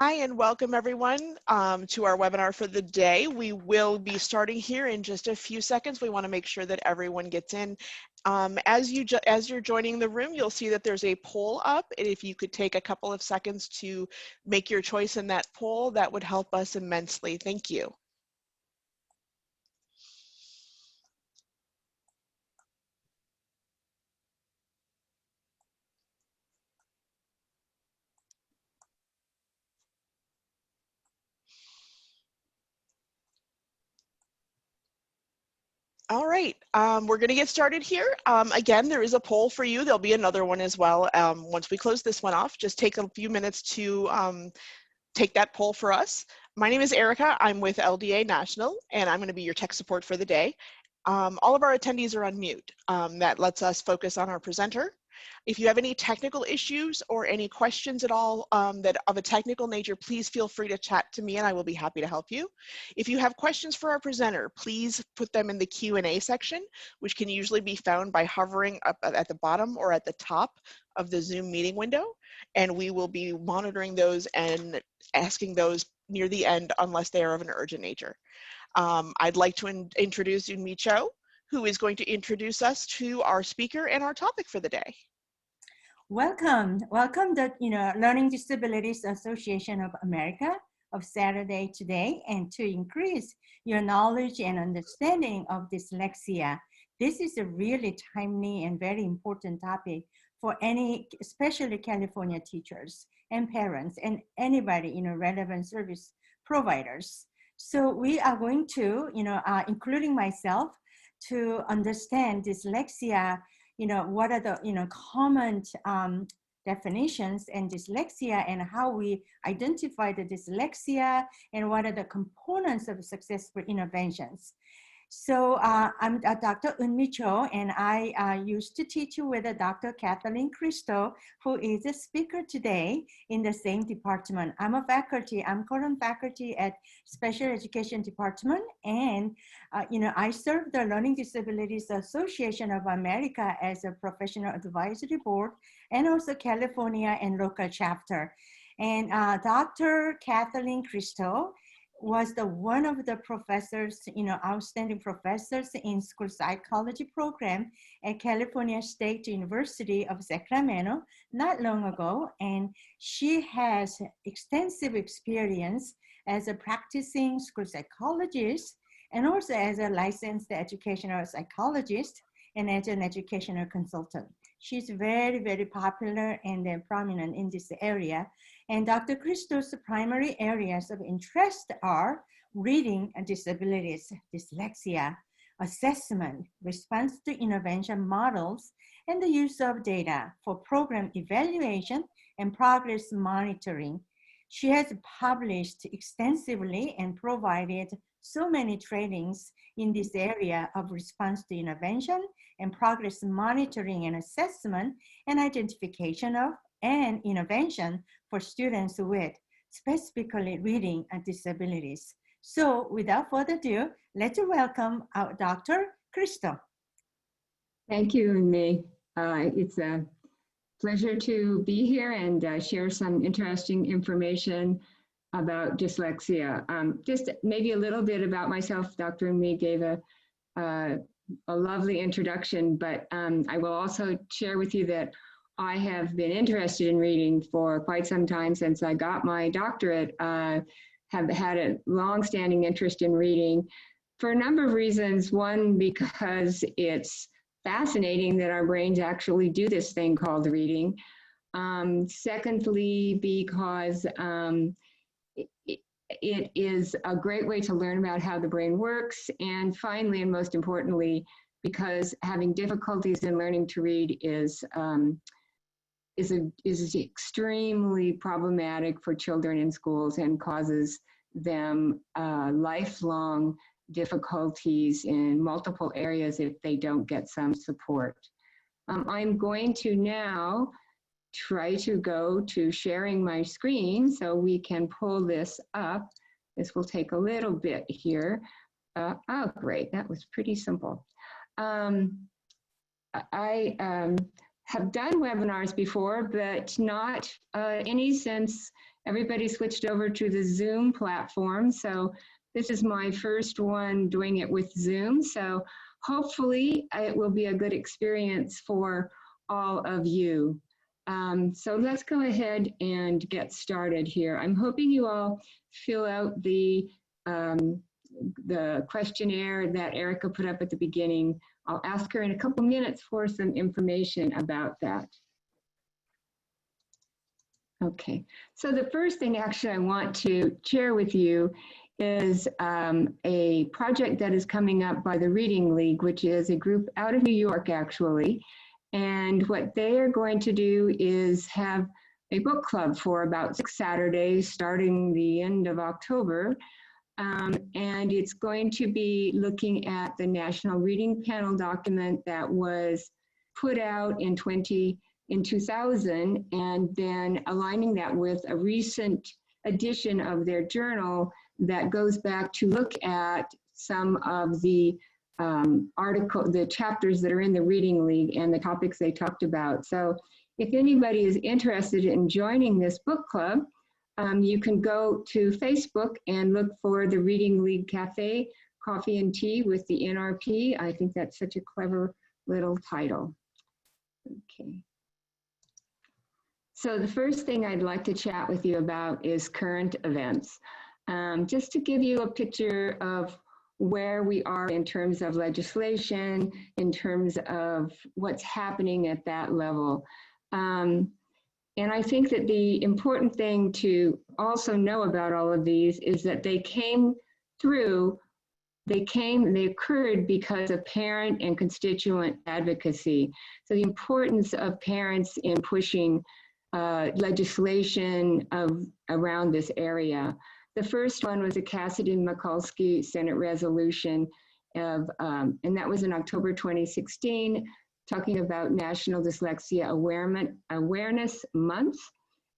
Hi and welcome everyone to our webinar for the day. We will be starting here in just a few seconds. We want to make sure that everyone gets in. As you're joining the room, you'll see that there's a poll up, and if you could take a couple of seconds to make your choice in that poll, that would help us immensely. Thank you. All right, we're going to get started here. Again, there is a poll for you. There'll be another one as well once we close this one off. Just take a few minutes to take that poll for us. My name is Erica. I'm with LDA National, and I'm going to be your tech support for the day. All of our attendees are on mute. That lets us focus on our presenter. If you have any technical issues or any questions at all that of a technical nature, please feel free to chat to me and I will be happy to help you. If you have questions for our presenter, please put them in the Q&A section, which can usually be found by hovering up at the bottom or at the top of the Zoom meeting window. And we will be monitoring those and asking those near the end unless they are of an urgent nature. I'd like to introduce Eunmi Cho, who is going to introduce us to our speaker and our topic for the day. Welcome the Learning Disabilities Association of America of Saturday Today, and to increase your knowledge and understanding of dyslexia. This is a really timely and very important topic for especially California teachers and parents and anybody, relevant service providers. So we are going to, including myself, to understand dyslexia, what are the, common definitions and dyslexia and how we identify the dyslexia and what are the components of successful interventions. So I'm Dr. Eunmi Cho, and I used to teach with Dr. Catherine Christo, who is a speaker today in the same department. I'm current faculty at Special Education Department, and I serve the Learning Disabilities Association of America as a professional advisory board, and also California and local chapter. And Dr. Catherine Christo was one of the professors, outstanding professors in school psychology program at California State University of Sacramento not long ago. And she has extensive experience as a practicing school psychologist and also as a licensed educational psychologist and as an educational consultant. She's very, very popular and prominent in this area. And Dr. Christo's primary areas of interest are reading disabilities, dyslexia, assessment, response to intervention models, and the use of data for program evaluation and progress monitoring. She has published extensively and provided so many trainings in this area of response to intervention and progress monitoring and assessment and identification of and intervention for students with specifically reading disabilities. So without further ado, let's welcome our Dr. Christo. Thank you, Eunmi. It's a pleasure to be here and share some interesting information about dyslexia. Just maybe a little bit about myself. Dr. Eunmi gave a lovely introduction, but I will also share with you that I have been interested in reading for quite some time since I got my doctorate. Have had a long-standing interest in reading for a number of reasons. One, because it's fascinating that our brains actually do this thing called reading. Secondly, because it is a great way to learn about how the brain works. And finally, and most importantly, because having difficulties in learning to read is extremely problematic for children in schools and causes them lifelong difficulties in multiple areas if they don't get some support. I'm going to now try to go to sharing my screen so we can pull this up. This will take a little bit here. Oh, great, that was pretty simple. I have done webinars before, but not any since everybody switched over to the Zoom platform. So this is my first one doing it with Zoom. So hopefully it will be a good experience for all of you. So let's go ahead and get started here. I'm hoping you all fill out the questionnaire that Erica put up at the beginning. I'll ask her in a couple minutes for some information about that. Okay, so the first thing actually I want to share with you is a project that is coming up by the Reading League, which is a group out of New York actually. And what they are going to do is have a book club for about 6 Saturdays starting the end of October. And it's going to be looking at the National Reading Panel document that was put out in 2000, and then aligning that with a recent edition of their journal that goes back to look at some of the the chapters that are in the Reading League and the topics they talked about. So if anybody is interested in joining this book club, you can go to Facebook and look for the Reading League Cafe, Coffee and Tea with the NRP. I think that's such a clever little title. Okay. So the first thing I'd like to chat with you about is current events. Just to give you a picture of where we are in terms of legislation, in terms of what's happening at that level. And I think that the important thing to also know about all of these is that they occurred because of parent and constituent advocacy. So the importance of parents in pushing legislation around this area. The first one was a Cassidy-Mikulski Senate resolution and that was in October 2016, talking about National Dyslexia Awareness Month.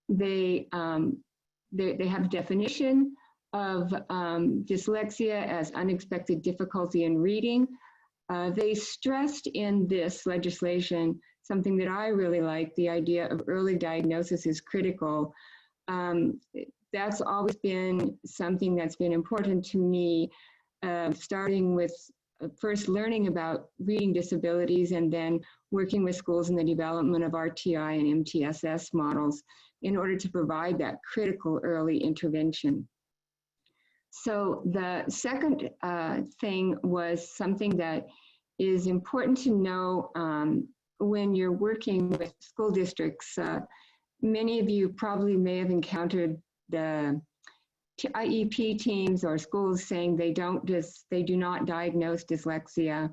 They have a definition of dyslexia as unexpected difficulty in reading. They stressed in this legislation something that I really like, the idea of early diagnosis is critical. That's always been something that's been important to me, starting with first learning about reading disabilities and then working with schools in the development of RTI and MTSS models in order to provide that critical early intervention. So the second thing was something that is important to know when you're working with school districts. Many of you probably may have encountered the IEP teams or schools saying they do not diagnose dyslexia.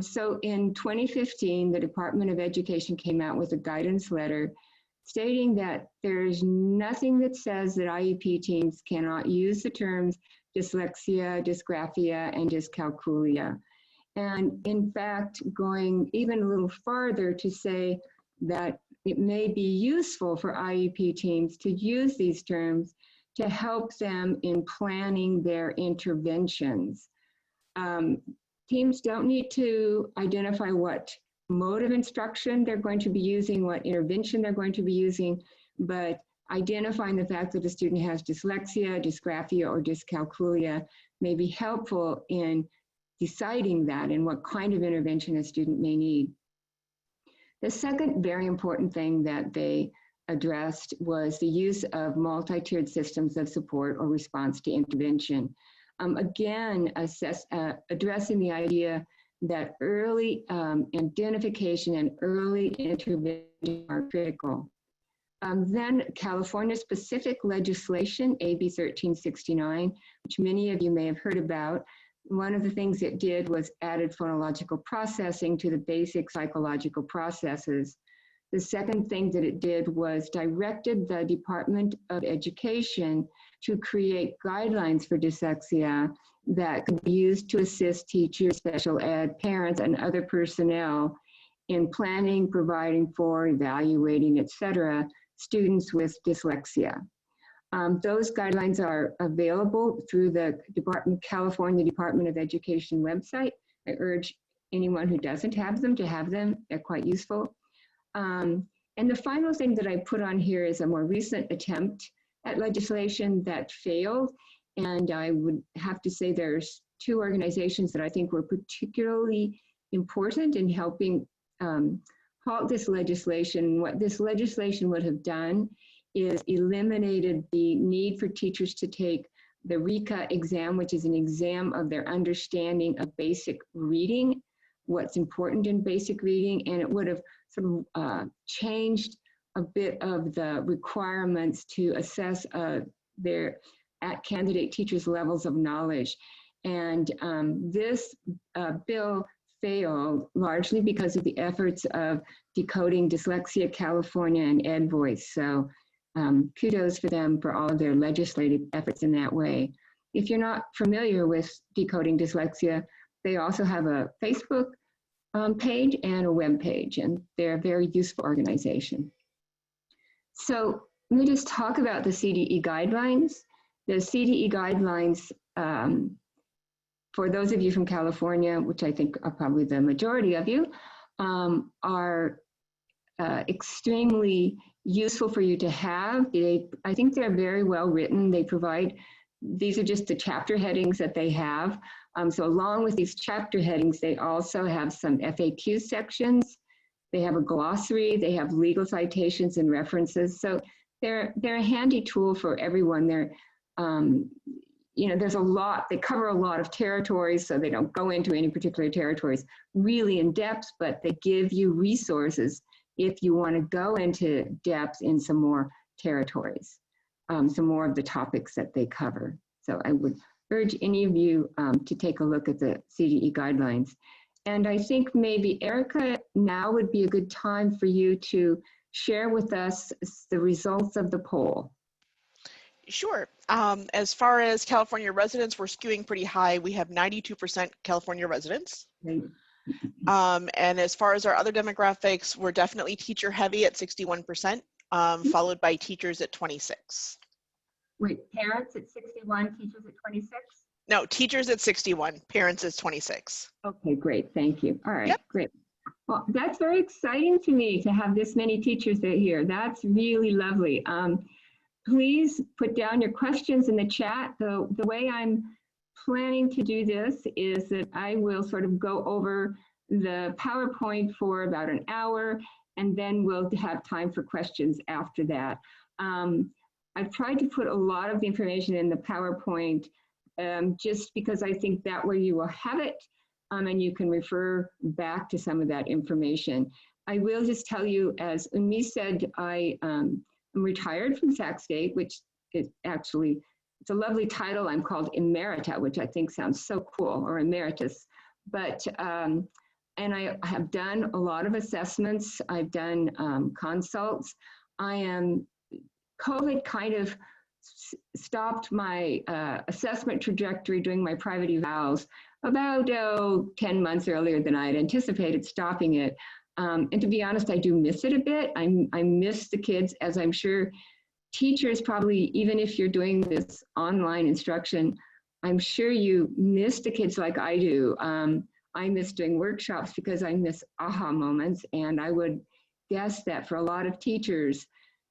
So in 2015, the Department of Education came out with a guidance letter stating that there's nothing that says that IEP teams cannot use the terms dyslexia, dysgraphia, and dyscalculia. And in fact, going even a little farther to say that it may be useful for IEP teams to use these terms to help them in planning their interventions. Teams don't need to identify what mode of instruction they're going to be using, what intervention they're going to be using, but identifying the fact that a student has dyslexia, dysgraphia, or dyscalculia may be helpful in deciding that and what kind of intervention a student may need. The second very important thing that they addressed was the use of multi-tiered systems of support or response to intervention. Again, addressing the idea that early identification and early intervention are critical. Then California-specific legislation, AB 1369, which many of you may have heard about. One of the things it did was added phonological processing to the basic psychological processes. The second thing that it did was directed the Department of Education to create guidelines for dyslexia that could be used to assist teachers, special ed, parents, and other personnel in planning, providing for, evaluating, etc., students with dyslexia. Those guidelines are available through the California Department of Education website. I urge anyone who doesn't have them to have them. They're quite useful. And the final thing that I put on here is a more recent attempt at legislation that failed. And I would have to say there's two organizations that I think were particularly important in helping halt this legislation. What this legislation would have done is eliminated the need for teachers to take the RECA exam, which is an exam of their understanding of basic reading, what's important in basic reading, and it would have sort of changed a bit of the requirements to assess their candidate teachers' levels of knowledge. And this bill failed largely because of the efforts of Decoding Dyslexia California and EdVoice. So kudos for them for all of their legislative efforts in that way. If you're not familiar with Decoding Dyslexia, they also have a Facebook page and a web page, and they're a very useful organization. So let me just talk about the CDE guidelines. The CDE guidelines, for those of you from California, which I think are probably the majority of you, are extremely useful for you to have. I think they're very well written. They provide, these are just the chapter headings that they have. So along with these chapter headings, they also have some FAQ sections. They have a glossary. They have legal citations and references. So they're a handy tool for everyone. They're, you know, there's a lot, they cover a lot of territories, so they don't go into any particular territories really in depth, but they give you resources if you want to go into depth in some more territories, some more of the topics that they cover. So I would urge any of you to take a look at the CDE guidelines. And I think maybe Erica, now would be a good time for you to share with us the results of the poll. Sure. As far as California residents, we're skewing pretty high. We have 92% California residents. Right. And as far as our other demographics, we're definitely teacher heavy at 61%, followed by teachers at 26. Wait, parents at 61, teachers at 26? No, teachers at 61, parents at 26. Okay, great, thank you. All right, Yep. Great. Well, that's very exciting to me to have this many teachers here. That's really lovely. Please put down your questions in the chat. The way I'm planning to do this is that I will sort of go over the PowerPoint for about an hour, and then we'll have time for questions after that. I've tried to put a lot of the information in the PowerPoint just because I think that way you will have it and you can refer back to some of that information. I will just tell you, as Unmi said, I'm retired from Sac State, which is actually, it's a lovely title. I'm called Emerita, which I think sounds so cool, or Emeritus. But, and I have done a lot of assessments. I've done consults. COVID kind of stopped my assessment trajectory doing my private evals about 10 months earlier than I had anticipated stopping it. And to be honest, I do miss it a bit. I miss the kids, as I'm sure teachers probably, even if you're doing this online instruction, I'm sure you miss the kids like I do. I miss doing workshops because I miss aha moments. And I would guess that for a lot of teachers,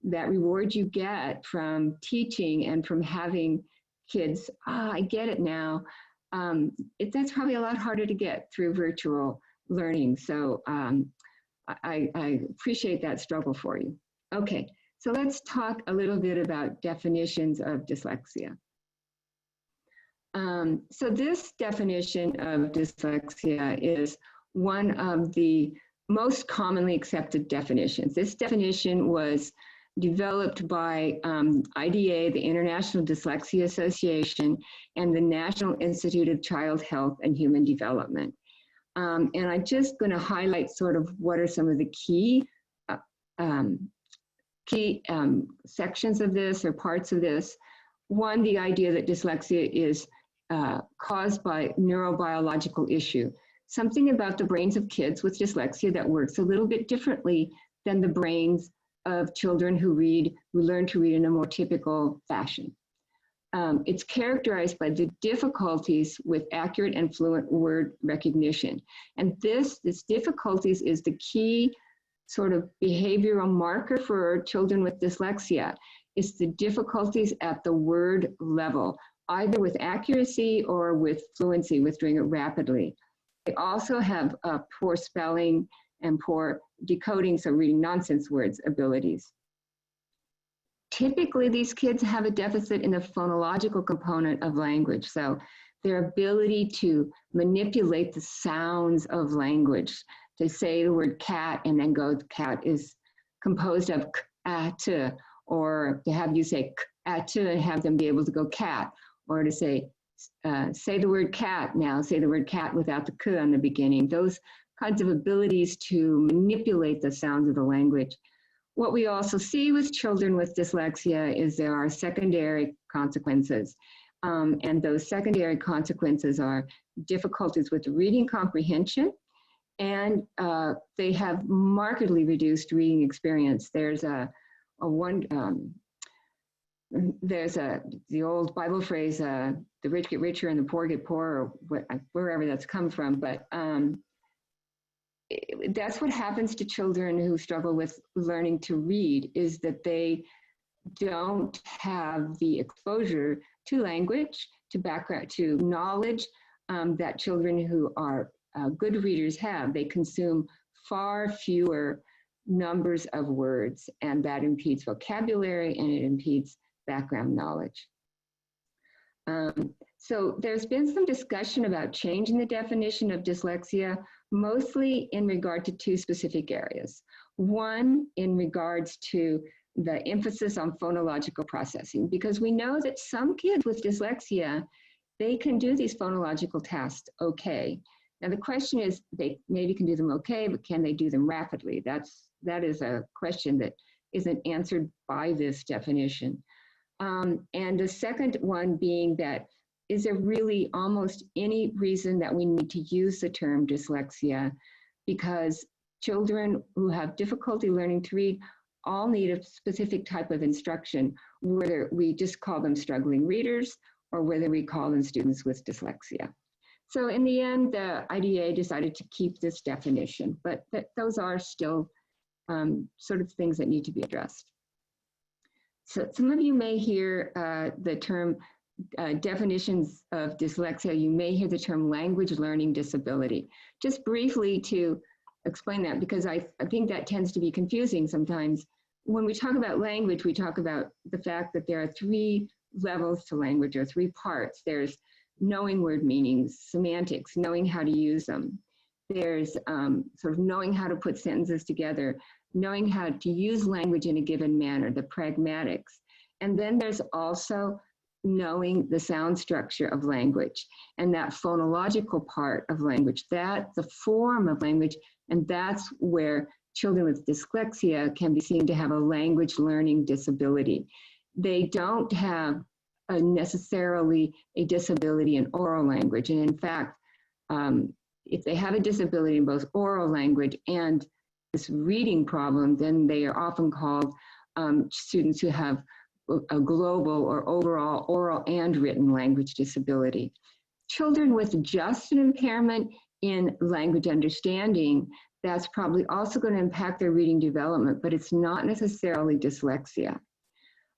that reward you get from teaching and from having kids, I get it now, that's probably a lot harder to get through virtual learning. So I appreciate that struggle for you. Okay, so let's talk a little bit about definitions of dyslexia. So this definition of dyslexia is one of the most commonly accepted definitions. This definition was developed by IDA, the International Dyslexia Association, and the National Institute of Child Health and Human Development. And I'm just going to highlight sort of what are some of the key sections of this, or parts of this. One, the idea that dyslexia is caused by neurobiological issue, something about the brains of kids with dyslexia that works a little bit differently than the brains of children who learn to read in a more typical fashion. It's characterized by the difficulties with accurate and fluent word recognition. And this difficulties is the key sort of behavioral marker for children with dyslexia. It's the difficulties at the word level, either with accuracy or with fluency, with doing it rapidly. They also have poor spelling and poor decoding, so reading nonsense words abilities. Typically, these kids have a deficit in the phonological component of language, so their ability to manipulate the sounds of language. To say the word cat and then go, cat is composed of k, a, t, or to have you say k, a, t, and have them be able to go cat, or to say the word cat now, say the word cat without the k on the beginning. Those kinds of abilities to manipulate the sounds of the language. What we also see with children with dyslexia is there are secondary consequences. And those secondary consequences are difficulties with reading comprehension, and they have markedly reduced reading experience. There's the old Bible phrase, the rich get richer and the poor get poorer, or wherever that's come from, but that's what happens to children who struggle with learning to read, is that they don't have the exposure to language, to background, to knowledge that children who are good readers have. They consume far fewer numbers of words, and that impedes vocabulary and it impedes background knowledge. So there's been some discussion about changing the definition of dyslexia, mostly in regard to two specific areas. One, in regards to the emphasis on phonological processing, because we know that some kids with dyslexia, they can do these phonological tasks okay. Now the question is, they maybe can do them okay, but can they do them rapidly? That is a question that isn't answered by this definition. And the second one being that, is there really almost any reason that we need to use the term dyslexia? Because children who have difficulty learning to read all need a specific type of instruction, whether we just call them struggling readers or whether we call them students with dyslexia. So in the end, the IDA decided to keep this definition, but those are still sort of things that need to be addressed. So some of you may hear the term definitions of dyslexia. You may hear the term language learning disability. Just briefly to explain that, because I think that tends to be confusing sometimes. When we talk about language, we talk about the fact that there are three levels to language, or three parts. There's knowing word meanings, semantics, knowing how to use them. There's sort of knowing how to put sentences together, knowing how to use language in a given manner, the pragmatics. And then there's also knowing the sound structure of language and that phonological part of language, that's the form of language, and that's where children with dyslexia can be seen to have a language learning disability. They don't have necessarily a disability in oral language, and in fact, if they have a disability in both oral language and this reading problem, then they are often called students who have a global or overall oral and written language disability. Children with just an impairment in language understanding, that's probably also going to impact their reading development, but it's not necessarily dyslexia.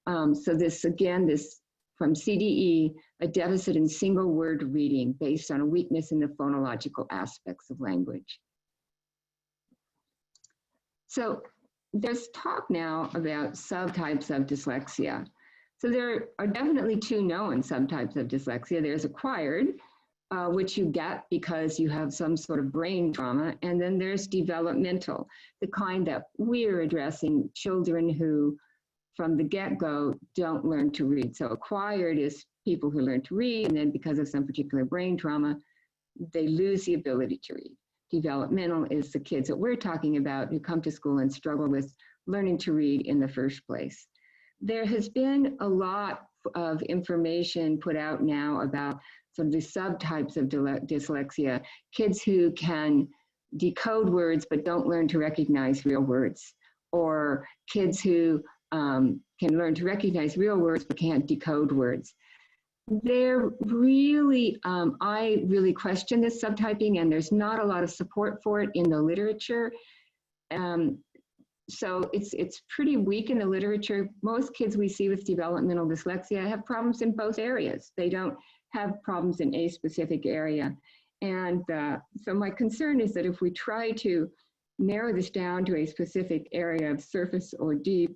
So this, again, this from CDE, a deficit in single word reading based on a weakness in the phonological aspects of language. So there's talk now about subtypes of dyslexia. So there are definitely two known subtypes of dyslexia. There's acquired, which you get because you have some sort of brain trauma, and then there's developmental, the kind that we're addressing, children who from the get-go don't learn to read. So acquired is people who learn to read, and then because of some particular brain trauma, they lose the ability to read. Developmental is the kids that we're talking about who come to school and struggle with learning to read in the first place. There has been a lot of information put out now about sort of the subtypes of dyslexia, kids who can decode words but don't learn to recognize real words, or kids who can learn to recognize real words but can't decode words. They're really, I really question this subtyping, and there's not a lot of support for it in the literature. So it's pretty weak in the literature. Most kids we see with developmental dyslexia have problems in both areas. They don't have problems in a specific area. And so my concern is that if we try to narrow this down to a specific area of surface or deep,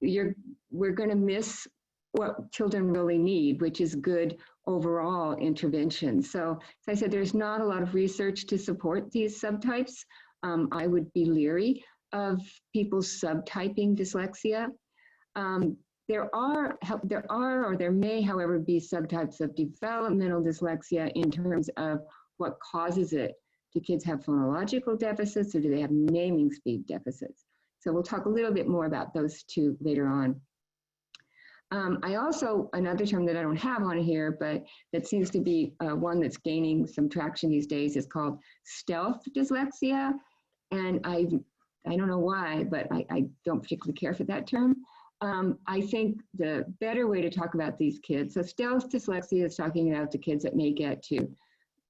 we're going to miss what children really need, which is good overall intervention. So as I said, there's not a lot of research to support these subtypes. I would be leery of people subtyping dyslexia. There may, however, be subtypes of developmental dyslexia in terms of what causes it. Do kids have phonological deficits, or do they have naming speed deficits? So we'll talk a little bit more about those two later on. I also, another term that I don't have on here, but that seems to be one that's gaining some traction these days, is called stealth dyslexia. And I don't know why, but I don't particularly care for that term. I think the better way to talk about these kids, so stealth dyslexia is talking about the kids that may get to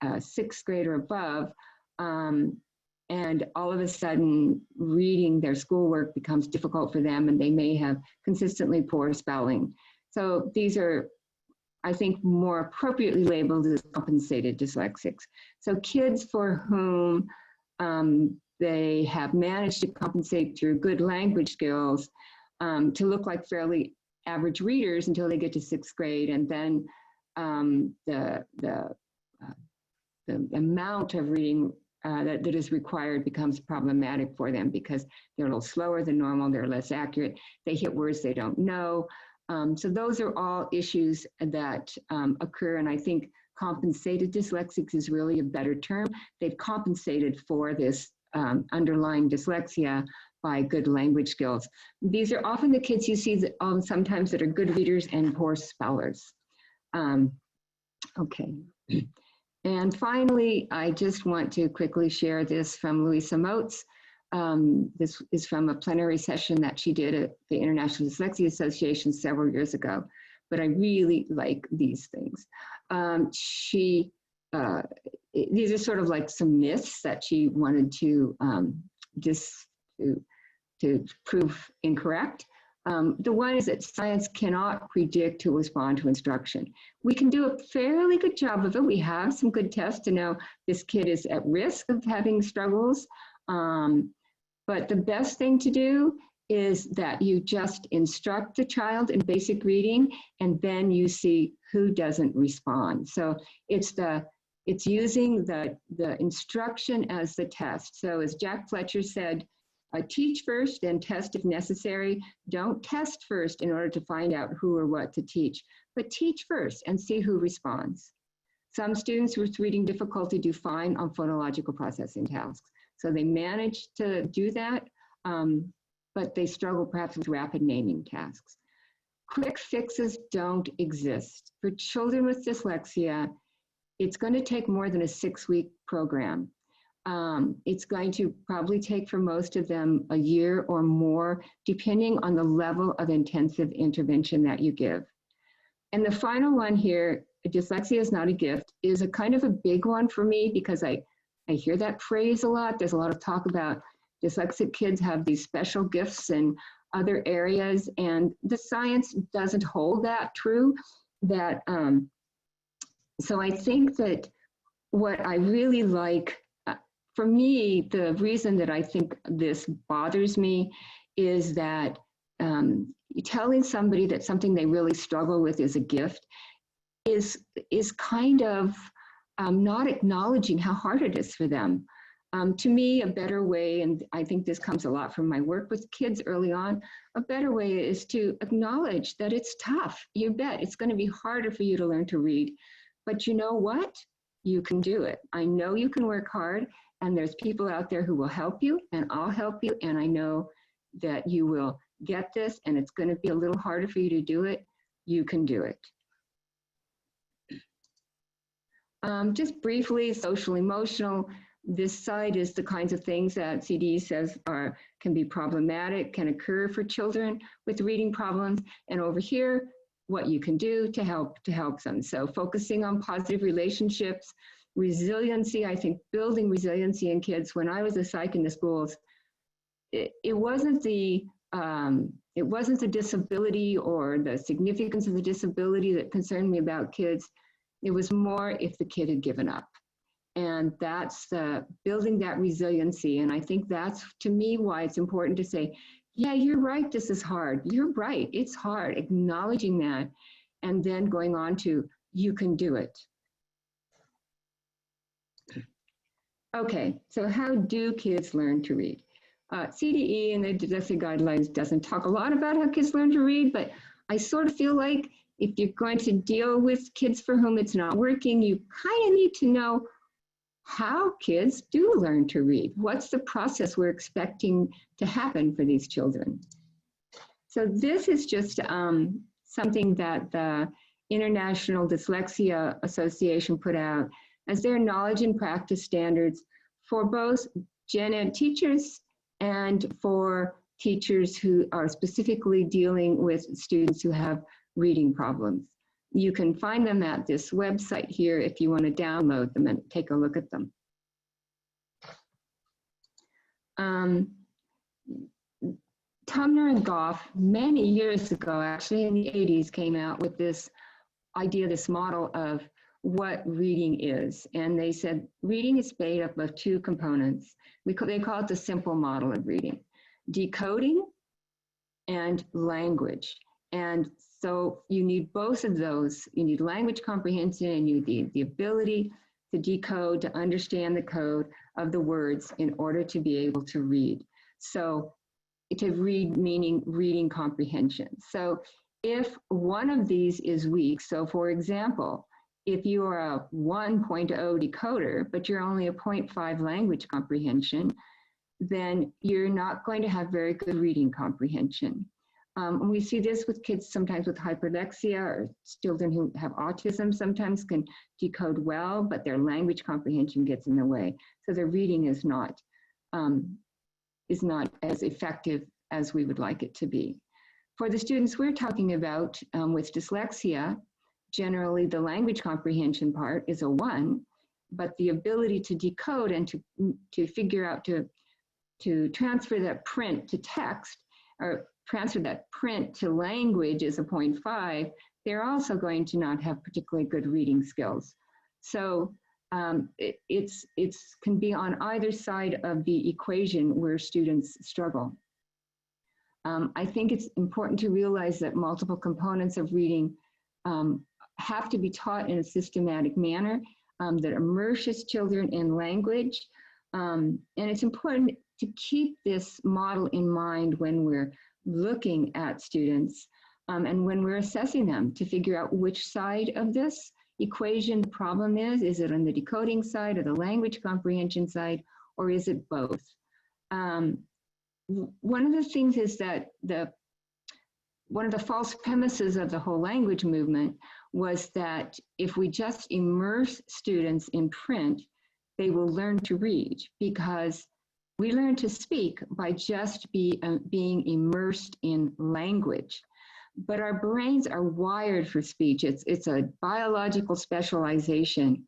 6th grade or above, and all of a sudden reading their schoolwork becomes difficult for them, and they may have consistently poor spelling. So these are, I think, more appropriately labeled as compensated dyslexics. So kids for whom they have managed to compensate through good language skills to look like fairly average readers until they get to 6th grade, and then the amount of reading that is required becomes problematic for them because they're a little slower than normal, they're less accurate, they hit words they don't know. So those are all issues that occur, and I think compensated dyslexics is really a better term. They've compensated for this underlying dyslexia by good language skills. These are often the kids you see that, sometimes that are good readers and poor spellers. Okay. And finally, I just want to quickly share this from Louisa Moats. This is from a plenary session that she did at the International Dyslexia Association several years ago, but I really like these things. These are sort of like some myths that she wanted to to prove incorrect. The one is that science cannot predict who will respond to instruction. We can do a fairly good job of it. We have some good tests to know this kid is at risk of having struggles. But the best thing to do is that you just instruct the child in basic reading, and then you see who doesn't respond. So it's using the instruction as the test. So as Jack Fletcher said, teach first and test if necessary. Don't test first in order to find out who or what to teach, but teach first and see who responds. Some students with reading difficulty do fine on phonological processing tasks. So they manage to do that, but they struggle perhaps with rapid naming tasks. Quick fixes don't exist. For children with dyslexia, it's going to take more than a 6-week program. It's going to probably take for most of them a year or more, depending on the level of intensive intervention that you give. And the final one here, dyslexia is not a gift, is a kind of a big one for me because I hear that phrase a lot. There's a lot of talk about dyslexic kids have these special gifts in other areas, and the science doesn't hold that true. So I think that what I really like, for me, the reason that I think this bothers me is that telling somebody that something they really struggle with is a gift is kind of not acknowledging how hard it is for them. To me, a better way, and I think this comes a lot from my work with kids early on, a better way is to acknowledge that it's tough. You bet, it's going to be harder for you to learn to read, but you know what? You can do it. I know you can work hard, and there's people out there who will help you, and I'll help you, and I know that you will get this, and it's going to be a little harder for you to do it. You can do it. Just briefly, social emotional. This side is the kinds of things that CD says can be problematic, can occur for children with reading problems, and over here, what you can do to help them. So focusing on positive relationships, resiliency. I think building resiliency in kids. When I was a psych in the schools, it wasn't the disability or the significance of the disability that concerned me about kids. It was more if the kid had given up. And that's building that resiliency. And I think that's, to me, why it's important to say, yeah, you're right, this is hard. You're right, it's hard. Acknowledging that, and then going on to, you can do it. Okay, so how do kids learn to read? CDE and the dyslexia guidelines doesn't talk a lot about how kids learn to read, but I sort of feel like if you're going to deal with kids for whom it's not working, you kind of need to know how kids do learn to read. What's the process we're expecting to happen for these children? So this is just something that the International Dyslexia Association put out as their knowledge and practice standards for both gen ed teachers and for teachers who are specifically dealing with students who have reading problems. You can find them at this website here if you want to download them and take a look at them. Tumner and Goff, many years ago, actually in the 80s, came out with this idea, this model of what reading is. And they said reading is made up of two components. They call it the simple model of reading: decoding and language. And so you need both of those. You need language comprehension and you need the ability to decode, to understand the code of the words in order to be able to read. So to read meaning reading comprehension. So if one of these is weak, so for example, if you are a 1.0 decoder, but you're only a 0.5 language comprehension, then you're not going to have very good reading comprehension. We see this with kids sometimes with hyperlexia, or children who have autism sometimes can decode well, but their language comprehension gets in the way. So their reading is not as effective as we would like it to be. For the students we're talking about with dyslexia, generally the language comprehension part is a 1, but the ability to decode and to figure out to transfer that print to text, or transfer that print to language is a 0.5, they're also going to not have particularly good reading skills. So it's can be on either side of the equation where students struggle. I think it's important to realize that multiple components of reading have to be taught in a systematic manner that immerses children in language. And it's important to keep this model in mind when we're looking at students and when we're assessing them, to figure out which side of this equation the problem is. Is it on the decoding side or the language comprehension side, or is it both? One of the things is that one of the false premises of the whole language movement was that if we just immerse students in print, they will learn to read, because we learn to speak by just being immersed in language. But our brains are wired for speech. It's a biological specialization.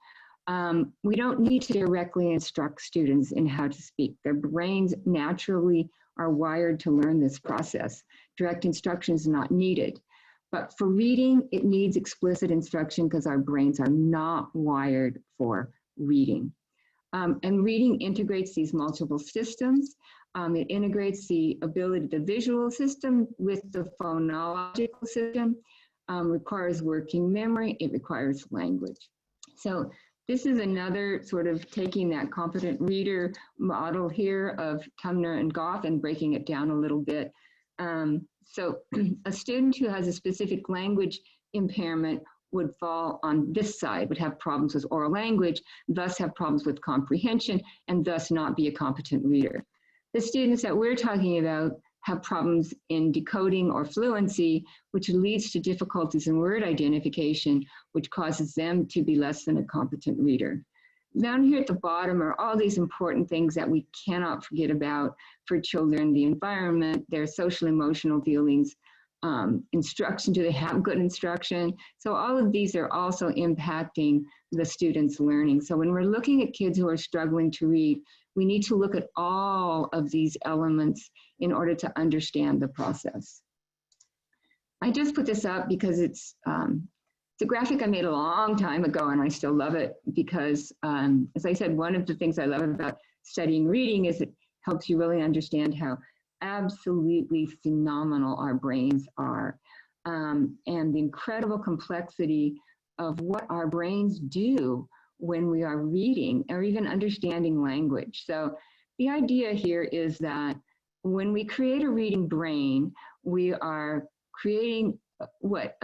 We don't need to directly instruct students in how to speak. Their brains naturally are wired to learn this process. Direct instruction is not needed. But for reading, it needs explicit instruction because our brains are not wired for reading. And reading integrates these multiple systems. It integrates the ability, the visual system with the phonological system, requires working memory, it requires language. So this is another sort of taking that competent reader model here of Tumner and Goff and breaking it down a little bit. So a student who has a specific language impairment would fall on this side, would have problems with oral language, thus have problems with comprehension, and thus not be a competent reader. The students that we're talking about have problems in decoding or fluency, which leads to difficulties in word identification, which causes them to be less than a competent reader. Down here at the bottom are all these important things that we cannot forget about for children: the environment, their social emotional feelings, instruction? Do they have good instruction? So all of these are also impacting the students' learning. So when we're looking at kids who are struggling to read, we need to look at all of these elements in order to understand the process. I just put this up because it's a graphic I made a long time ago, and I still love it because, as I said, one of the things I love about studying reading is it helps you really understand how absolutely phenomenal our brains are, and the incredible complexity of what our brains do when we are reading or even understanding language. So the idea here is that when we create a reading brain, we are creating what,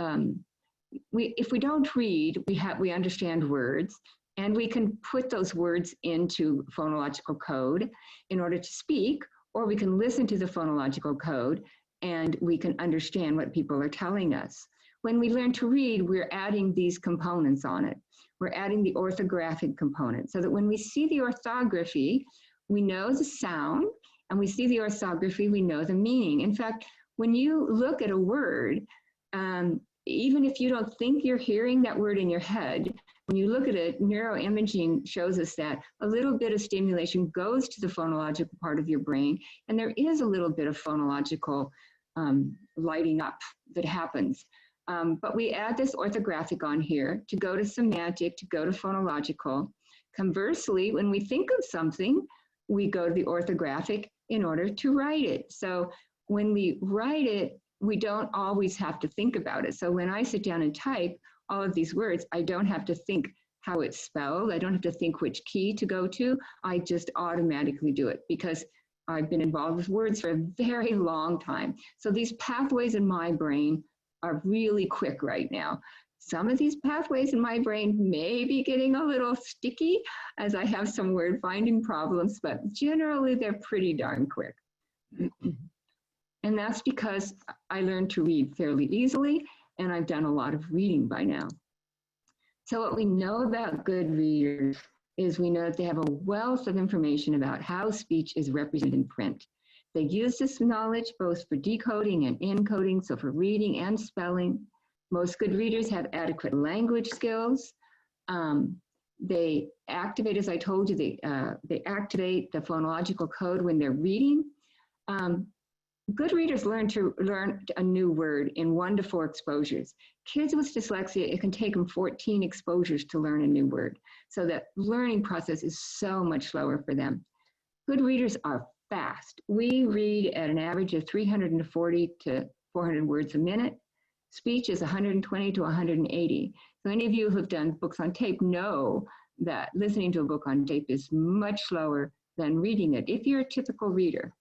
if we don't read, we understand words, and we can put those words into phonological code in order to speak, or we can listen to the phonological code and we can understand what people are telling us. When we learn to read, we're adding these components on it. We're adding the orthographic component so that when we see the orthography, we know the sound, and we see the orthography, we know the meaning. In fact, when you look at a word, even if you don't think you're hearing that word in your head, when you look at it, neuroimaging shows us that a little bit of stimulation goes to the phonological part of your brain, and there is a little bit of phonological lighting up that happens. But we add this orthographic on here to go to semantic, to go to phonological. Conversely, when we think of something, we go to the orthographic in order to write it. So when we write it, we don't always have to think about it. So when I sit down and type all of these words, I don't have to think how it's spelled. I don't have to think which key to go to. I just automatically do it because I've been involved with words for a very long time. So these pathways in my brain are really quick right now. Some of these pathways in my brain may be getting a little sticky as I have some word finding problems, but generally they're pretty darn quick. And that's because I learned to read fairly easily, and I've done a lot of reading by now. So what we know about good readers is we know that they have a wealth of information about how speech is represented in print. They use this knowledge both for decoding and encoding, so for reading and spelling. Most good readers have adequate language skills. They activate, as I told you, they activate the phonological code when they're reading. Good readers learn a new word in 1 to 4 exposures. Kids with dyslexia, it can take them 14 exposures to learn a new word. So that learning process is so much slower for them. Good readers are fast. We read at an average of 340 to 400 words a minute. Speech is 120 to 180. So any of you who have done books on tape know that listening to a book on tape is much slower than reading it, if you're a typical reader.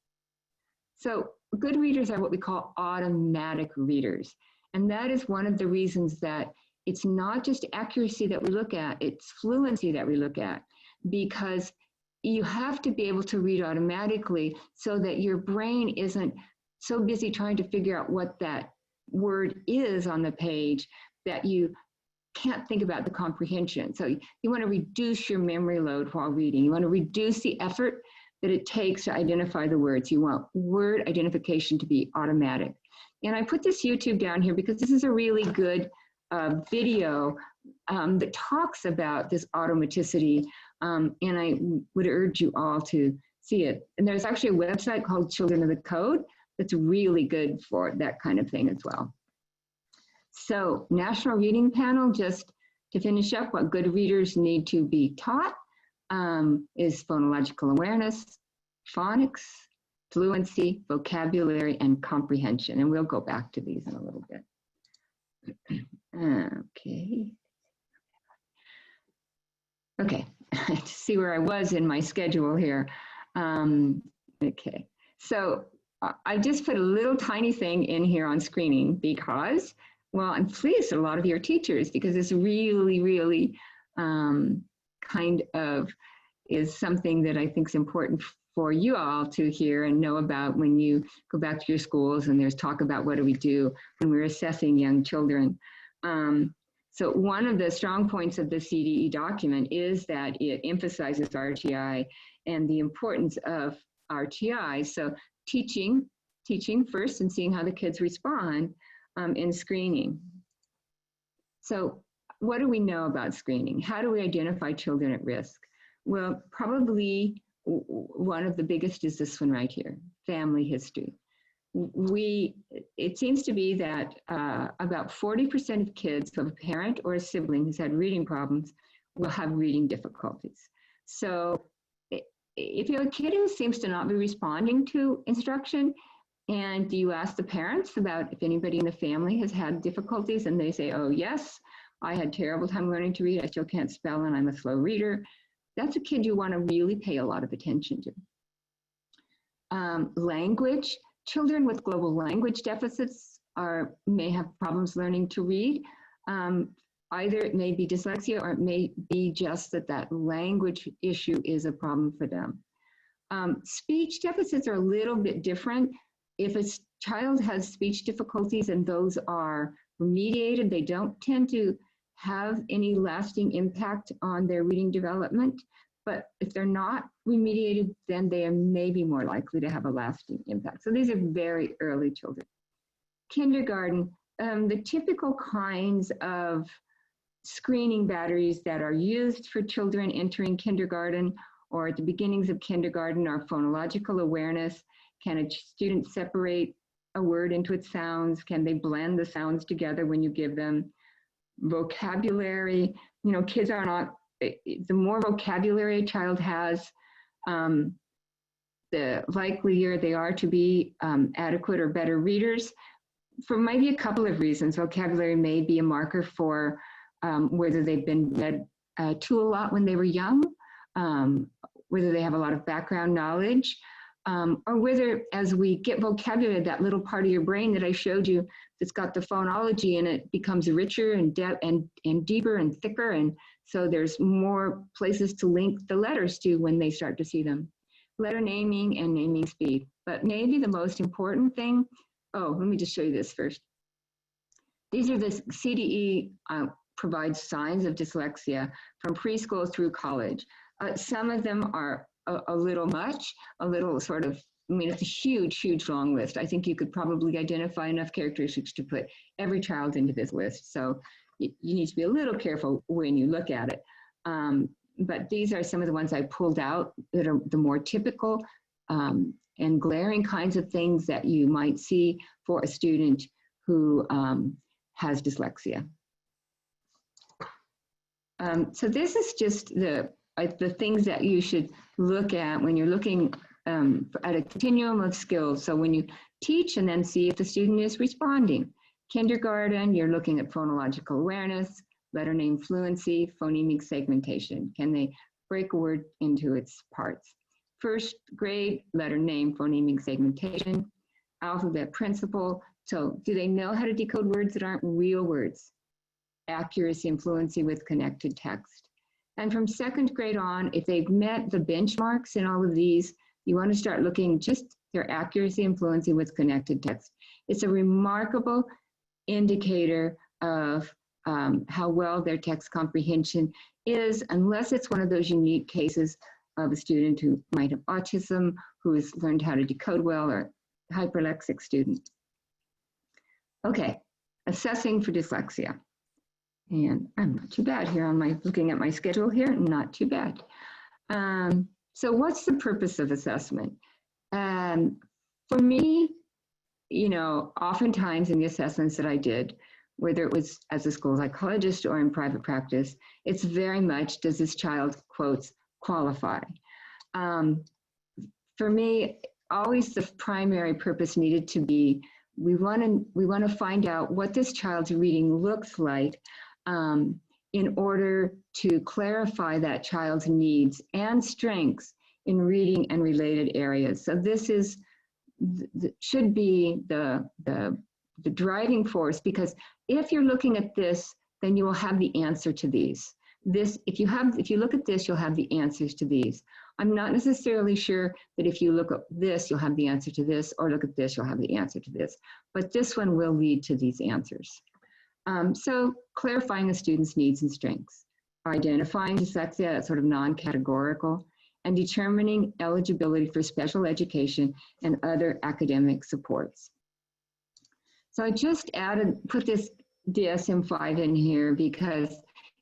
So good readers are what we call automatic readers. And that is one of the reasons that it's not just accuracy that we look at, it's fluency that we look at, because you have to be able to read automatically so that your brain isn't so busy trying to figure out what that word is on the page that you can't think about the comprehension. So you want to reduce your memory load while reading. You want to reduce the effort that it takes to identify the words. You want word identification to be automatic. And I put this YouTube down here because this is a really good video that talks about this automaticity, and I would urge you all to see it. And there's actually a website called Children of the Code that's really good for that kind of thing as well. So National Reading Panel, just to finish up, what good readers need to be taught is phonological awareness, phonics, fluency, vocabulary, and comprehension. And we'll go back to these in a little bit. Okay. Okay, to see where I was in my schedule here. Okay, so I just put a little tiny thing in here on screening because, well, I'm pleased that a lot of you are teachers because it's really, really kind of is something that I think is important for you all to hear and know about when you go back to your schools and there's talk about what do we do when we're assessing young children. So one of the strong points of the CDE document is that it emphasizes RTI and the importance of RTI. So teaching first and seeing how the kids respond, in screening. So what do we know about screening? How do we identify children at risk? Well, probably one of the biggest is this one right here, family history. It seems to be that about 40% of kids who have a parent or a sibling who's had reading problems will have reading difficulties. So if you have a kid who seems to not be responding to instruction, and you ask the parents about if anybody in the family has had difficulties, and they say, oh yes, I had terrible time learning to read, I still can't spell, and I'm a slow reader, that's a kid you want to really pay a lot of attention to. Language. Children with global language deficits may have problems learning to read. Either it may be dyslexia or it may be just that language issue is a problem for them. Speech deficits are a little bit different. If a child has speech difficulties and those are remediated, they don't tend to have any lasting impact on their reading development. But if they're not remediated, then they may be more likely to have a lasting impact. So these are very early children. Kindergarten, the typical kinds of screening batteries that are used for children entering kindergarten or at the beginnings of kindergarten are phonological awareness. Can a student separate a word into its sounds? Can they blend the sounds together when you give them? Vocabulary, you know, kids are not, the more vocabulary a child has, the likelier they are to be adequate or better readers. For maybe a couple of reasons. Vocabulary may be a marker for whether they've been read to a lot when they were young, whether they have a lot of background knowledge, or whether as we get vocabulary, that little part of your brain that I showed you that's got the phonology in it becomes richer and deeper and thicker. And so there's more places to link the letters to when they start to see them. Letter naming and naming speed. But maybe the most important thing, oh, let me just show you this first. These are the CDE provides signs of dyslexia from preschool through college. Some of them are a little much, a little sort of, I mean, it's a huge, huge long list. I think you could probably identify enough characteristics to put every child into this list. So you need to be a little careful when you look at it. But these are some of the ones I pulled out that are the more typical and glaring kinds of things that you might see for a student who has dyslexia. So this is just the things that you should look at when you're looking at a continuum of skills. So when you teach and then see if the student is responding. Kindergarten, you're looking at phonological awareness, letter name fluency, phonemic segmentation. Can they break a word into its parts? First grade, letter name, phonemic segmentation, alphabet principle. So do they know how to decode words that aren't real words? Accuracy and fluency with connected text. And from second grade on, if they've met the benchmarks in all of these, you want to start looking just their accuracy and fluency with connected text. It's a remarkable indicator of how well their text comprehension is, unless it's one of those unique cases of a student who might have autism, who has learned how to decode well, or hyperlexic student. Okay, assessing for dyslexia. And I'm not too bad here on my, looking at my schedule here, not too bad. So what's the purpose of assessment? For me, you know, oftentimes in the assessments that I did, whether it was as a school psychologist or in private practice, it's very much, does this child, quotes, qualify? For me, always the primary purpose needed to be, we want to find out what this child's reading looks like in order to clarify that child's needs and strengths in reading and related areas. So this is should be the driving force, because if you're looking at this, then you will have the answer to these. If you look at this, you'll have the answers to these. I'm not necessarily sure that if you look at this, you'll have the answer to this, or look at this, you'll have the answer to this. But this one will lead to these answers. So clarifying a student's needs and strengths, identifying dyslexia as sort of non-categorical, and determining eligibility for special education and other academic supports. So I just put this DSM-5 in here because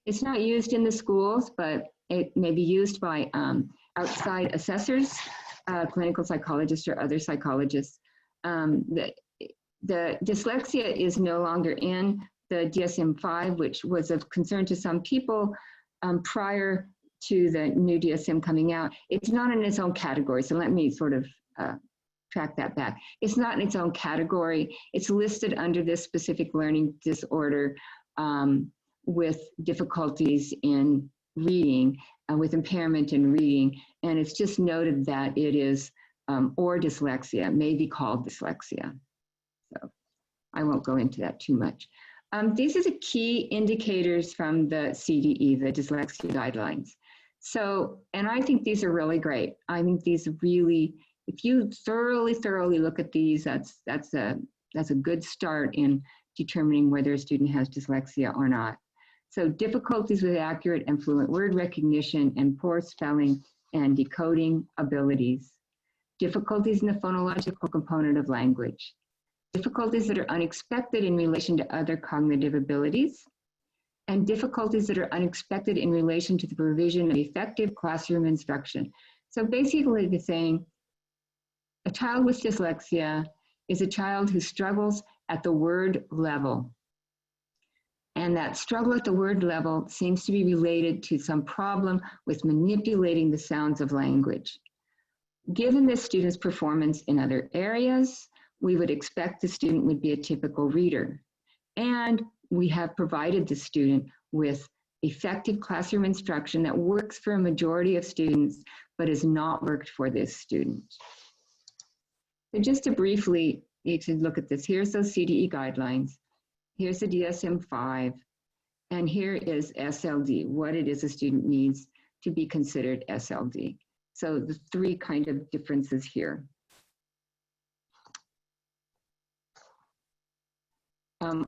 it's not used in the schools, but it may be used by outside assessors, clinical psychologists or other psychologists. The dyslexia is no longer in the DSM-5, which was of concern to some people prior to the new DSM coming out. It's not in its own category, so let me sort of track that back. It's not in its own category. It's listed under this specific learning disorder with difficulties in reading, with impairment in reading, and it's just noted that it is, or dyslexia, may be called dyslexia. So I won't go into that too much. These are the key indicators from the CDE, the dyslexia guidelines. So, and I think these are really great. I think these really, if you thoroughly look at these, that's a good start in determining whether a student has dyslexia or not. So difficulties with accurate and fluent word recognition and poor spelling and decoding abilities. Difficulties in the phonological component of language. Difficulties that are unexpected in relation to other cognitive abilities. And difficulties that are unexpected in relation to the provision of effective classroom instruction. So basically they're saying a child with dyslexia is a child who struggles at the word level. And that struggle at the word level seems to be related to some problem with manipulating the sounds of language. Given this student's performance in other areas, we would expect the student would be a typical reader. And we have provided the student with effective classroom instruction that works for a majority of students, but has not worked for this student. So just to briefly, you should look at this. Here's those CDE guidelines. Here's the DSM-5, and here is SLD, what it is a student needs to be considered SLD. So the three kind of differences here.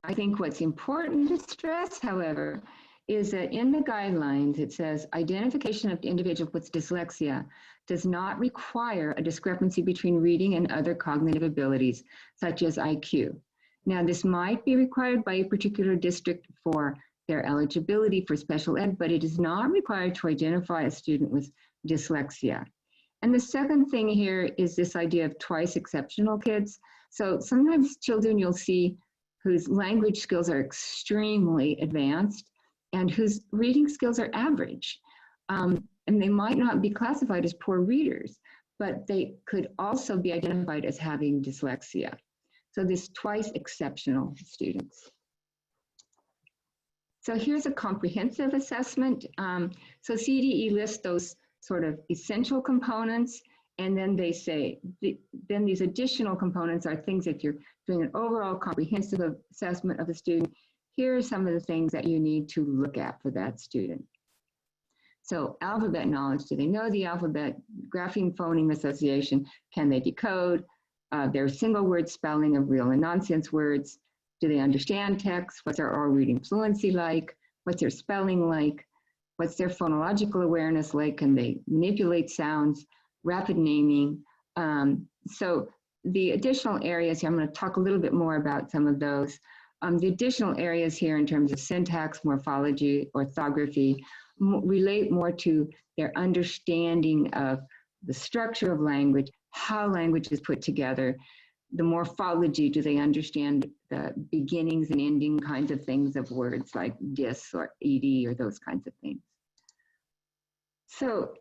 I think what's important to stress, however, is that in the guidelines, it says identification of the individual with dyslexia does not require a discrepancy between reading and other cognitive abilities, such as IQ. Now, this might be required by a particular district for their eligibility for special ed, but it is not required to identify a student with dyslexia. And the second thing here is this idea of twice exceptional kids. So sometimes children you'll see whose language skills are extremely advanced and whose reading skills are average. And they might not be classified as poor readers, but they could also be identified as having dyslexia. So this twice exceptional students. So here's a comprehensive assessment. So CDE lists those sort of essential components, and then they say, then these additional components are things that you're doing an overall comprehensive assessment of the student. Here are some of the things that you need to look at for that student. So alphabet knowledge, do they know the alphabet? Grapheme phoneme association, can they decode? Their single word spelling of real and nonsense words. Do they understand text? What's their oral reading fluency like? What's their spelling like? What's their phonological awareness like? Can they manipulate sounds? Rapid naming. So the additional areas here, I'm going to talk a little bit more about some of those. The additional areas here in terms of syntax, morphology, orthography, relate more to their understanding of the structure of language, how language is put together, the morphology, do they understand the beginnings and ending kinds of things of words like dis or ed or those kinds of things. So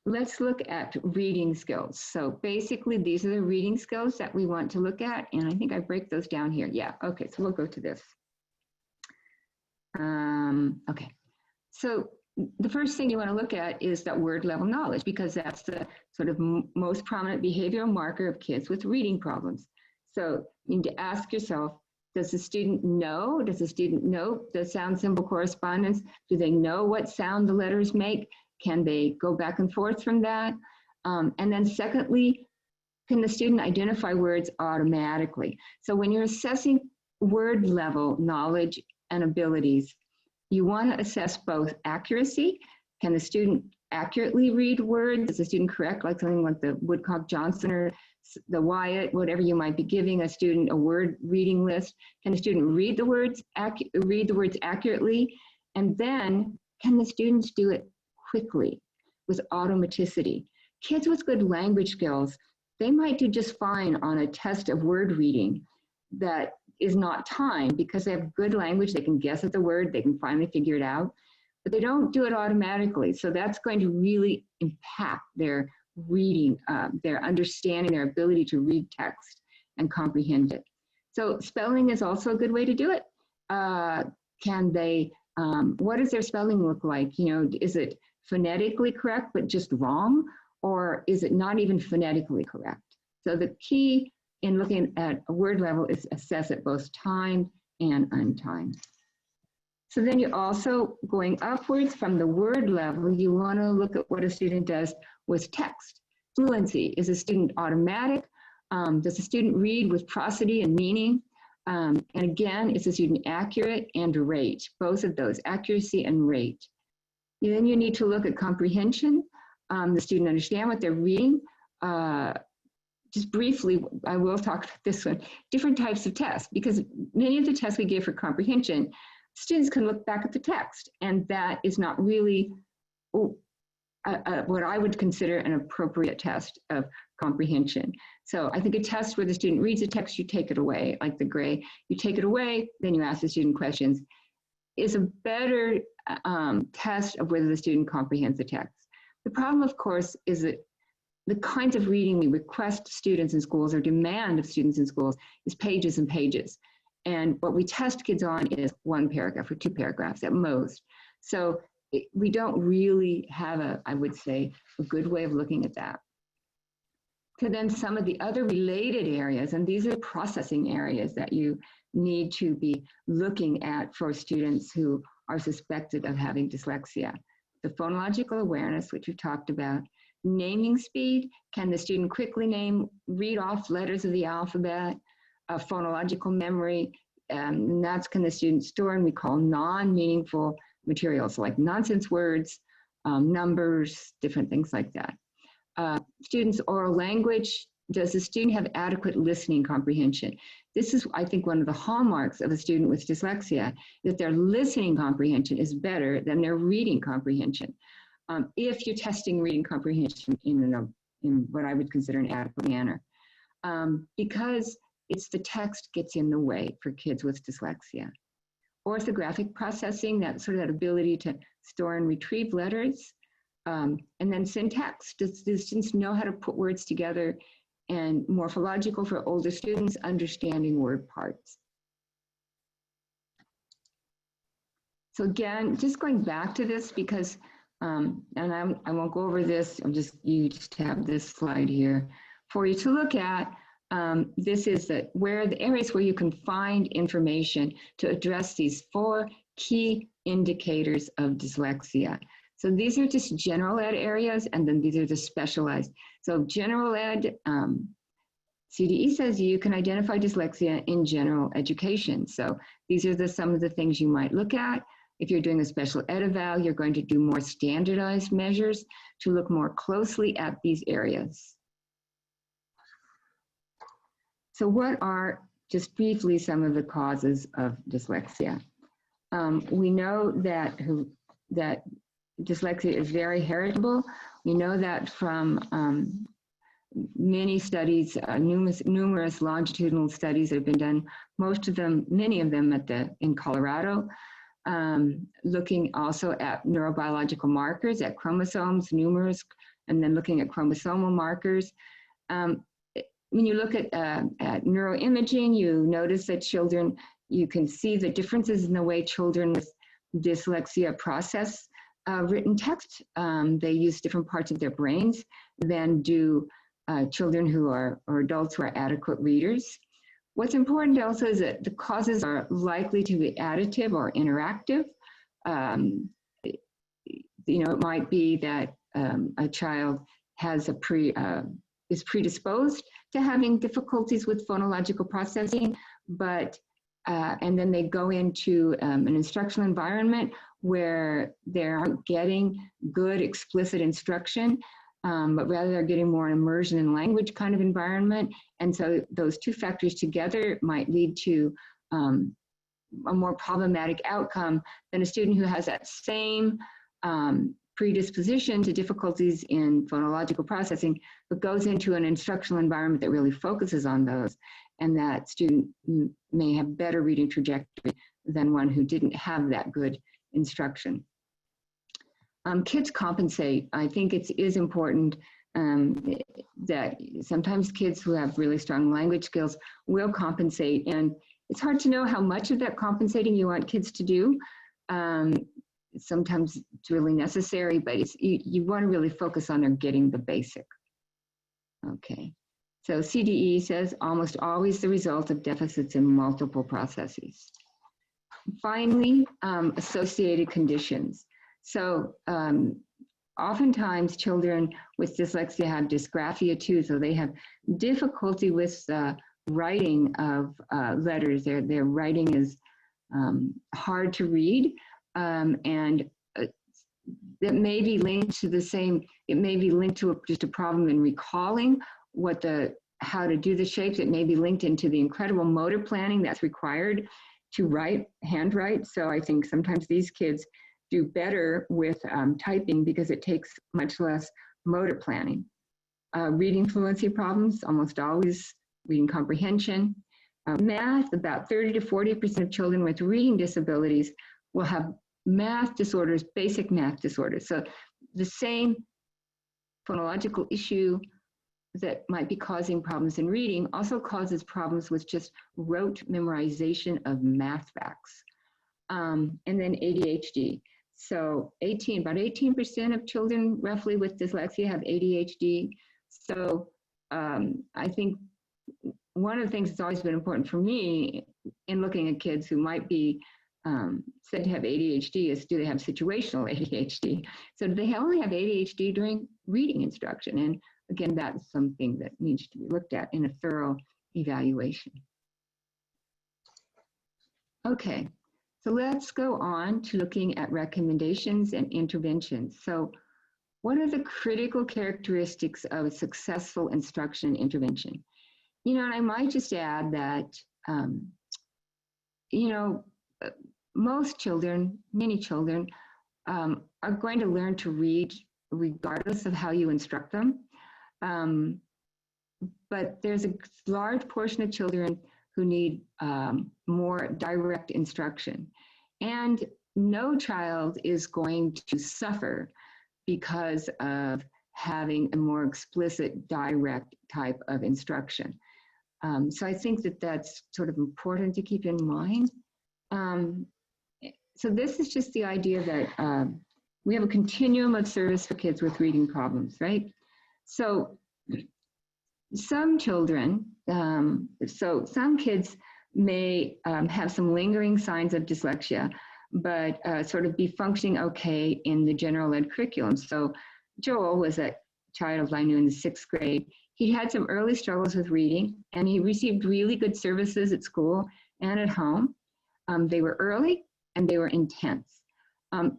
let's look at reading skills. So basically these are the reading skills that we want to look at, and I think I break those down here. Yeah, okay, so we'll go to this. Okay, so the first thing you want to look at is that word level knowledge, because that's the sort of most prominent behavioral marker of kids with reading problems. So you need to ask yourself, does the student know? Does the student know the sound symbol correspondence? Do they know what sound the letters make? Can they go back and forth from that? And then secondly, can the student identify words automatically? So when you're assessing word level knowledge and abilities, you want to assess both accuracy. Can the student accurately read words? Is the student correct, like something like the Woodcock-Johnson or the WIAT, whatever you might be giving a student, a word reading list. Can the student read the words accurately? And then can the students do it quickly with automaticity? Kids with good language skills, they might do just fine on a test of word reading that is not timed because they have good language, they can guess at the word, they can finally figure it out, but they don't do it automatically. So that's going to really impact their reading, their understanding, their ability to read text and comprehend it. So spelling is also a good way to do it. Can they, what does their spelling look like? You know, is it phonetically correct but just wrong? Or is it not even phonetically correct? So the key in looking at a word level is assess it both timed and untimed. So then you also, going upwards from the word level, you want to look at what a student does with text. Fluency, is a student automatic? Does a student read with prosody and meaning? And again, is the student accurate and rate? Both of those, accuracy and rate. Then you need to look at comprehension. The student understand what they're reading. Just briefly, I will talk about this one, different types of tests, because many of the tests we give for comprehension, students can look back at the text, and that is not really what I would consider an appropriate test of comprehension. So I think a test where the student reads the text, you take it away, like the gray, you take it away, then you ask the student questions, is a better test of whether the student comprehends the text. The problem, of course, is that the kinds of reading we request students in schools or demand of students in schools is pages and pages. And what we test kids on is one paragraph or two paragraphs at most. So we don't really have I would say, a good way of looking at that. So then some of the other related areas, and these are processing areas that you need to be looking at for students who are suspected of having dyslexia. The phonological awareness, which we talked about. Naming speed, can the student quickly read off letters of the alphabet? Phonological memory, and that's can the student store and we call non-meaningful materials like nonsense words, numbers, different things like that. Students' oral language, does the student have adequate listening comprehension? This is, I think, one of the hallmarks of a student with dyslexia, that their listening comprehension is better than their reading comprehension. If you're testing reading comprehension in what I would consider an adequate manner. Because it's the text gets in the way for kids with dyslexia. Orthographic processing, that sort of that ability to store and retrieve letters. And then syntax, does the students know how to put words together? And morphological for older students, understanding word parts. So again, just going back to this because, and I won't go over this, you just have this slide here for you to look at. This is where the areas where you can find information to address these 4 key indicators of dyslexia. So these are just general ed areas, and then these are the specialized. So general ed, CDE says you can identify dyslexia in general education. So these are some of the things you might look at. If you're doing a special ed eval, you're going to do more standardized measures to look more closely at these areas. So what are, just briefly, some of the causes of dyslexia? We know that dyslexia is very heritable. We know that from many studies, numerous longitudinal studies that have been done, many of them in Colorado, looking also at neurobiological markers, at chromosomes, numerous, and then looking at chromosomal markers. When you look at neuroimaging, you notice that children, you can see the differences in the way children with dyslexia process written text. They use different parts of their brains than do children who are, or adults who are adequate readers. What's important also is that the causes are likely to be additive or interactive. It might be that a child has is predisposed to having difficulties with phonological processing, but and then they go into an instructional environment where they aren't getting good explicit instruction. but rather they're getting more immersion in language kind of environment. And so those two factors together might lead to a more problematic outcome than a student who has that same predisposition to difficulties in phonological processing, but goes into an instructional environment that really focuses on those, and that student may have better reading trajectory than one who didn't have that good instruction. Kids compensate. I think it is important that sometimes kids who have really strong language skills will compensate, and it's hard to know how much of that compensating you want kids to do. Sometimes it's really necessary, but you want to really focus on their getting the basic. Okay, so CDE says almost always the result of deficits in multiple processes. Finally, associated conditions. So oftentimes children with dyslexia have dysgraphia too, so they have difficulty with writing of letters. Their writing is hard to read, and that may be linked to the same, it may be linked to just a problem in recalling how to do the shapes. It may be linked into the incredible motor planning that's required to handwrite. So I think sometimes these kids do better with typing because it takes much less motor planning. Reading fluency problems, almost always reading comprehension. Math, about 30 to 40% of children with reading disabilities will have math disorders, basic math disorders. So the same phonological issue that might be causing problems in reading also causes problems with just rote memorization of math facts. And then ADHD. So about 18% of children roughly with dyslexia have ADHD. So I think one of the things that's always been important for me in looking at kids who might be said to have ADHD is, do they have situational ADHD? So do they only have ADHD during reading instruction? And again, that's something that needs to be looked at in a thorough evaluation. Okay, so let's go on to looking at recommendations and interventions. So what are the critical characteristics of a successful instruction intervention? You know, and I might just add that, you know, most children, many children, are going to learn to read regardless of how you instruct them. But there's a large portion of children who need more direct instruction. And no child is going to suffer because of having a more explicit, direct type of instruction. So I think that that's sort of important to keep in mind. So this is just the idea that we have a continuum of service for kids with reading problems, right? So some children, some kids may have some lingering signs of dyslexia, but sort of be functioning okay in the general ed curriculum. So Joel was a child I knew in the 6th grade. He had some early struggles with reading, and he received really good services at school and at home. They were early and they were intense.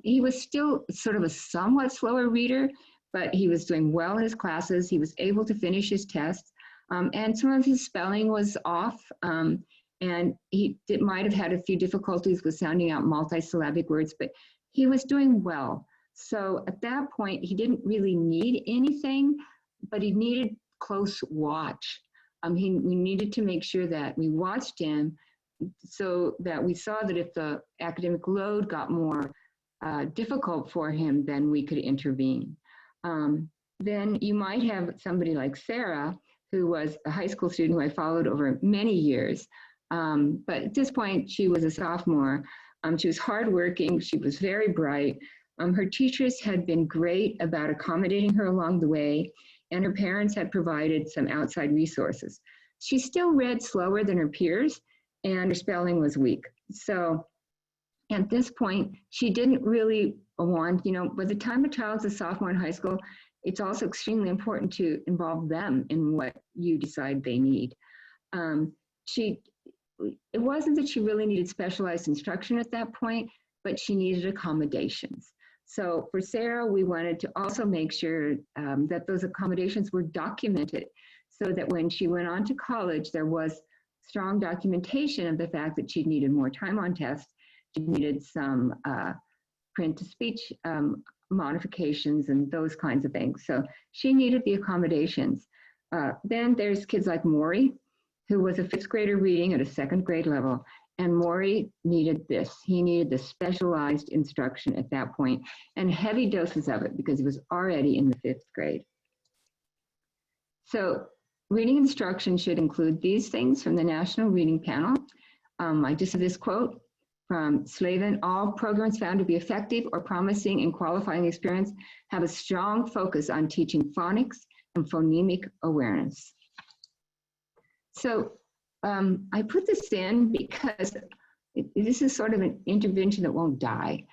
He was still sort of a somewhat slower reader, but he was doing well in his classes. He was able to finish his tests, and some of his spelling was off, and he might have had a few difficulties with sounding out multisyllabic words, but he was doing well. So at that point, he didn't really need anything, but he needed close watch. We needed to make sure that we watched him so that we saw that if the academic load got more difficult for him, then we could intervene. Then you might have somebody like Sarah, who was a high school student who I followed over many years. But at this point, she was a sophomore. She was hardworking. She was very bright. Her teachers had been great about accommodating her along the way, and her parents had provided some outside resources. She still read slower than her peers, and her spelling was weak. So at this point, she didn't really want, you know, by the time a child's a sophomore in high school, it's also extremely important to involve them in what you decide they need. It wasn't that she really needed specialized instruction at that point, but she needed accommodations. So for Sarah, we wanted to also make sure that those accommodations were documented so that when she went on to college, there was strong documentation of the fact that she needed more time on tests. She needed some print-to-speech modifications and those kinds of things. So she needed the accommodations. Then there's kids like Maury, who was a 5th grader reading at a 2nd grade level. And Maury needed this. He needed the specialized instruction at that point and heavy doses of it because he was already in the 5th grade. So reading instruction should include these things from the National Reading Panel. I just have this quote from Slavin: all programs found to be effective or promising in qualifying experience have a strong focus on teaching phonics and phonemic awareness. So I put this in because this is sort of an intervention that won't die.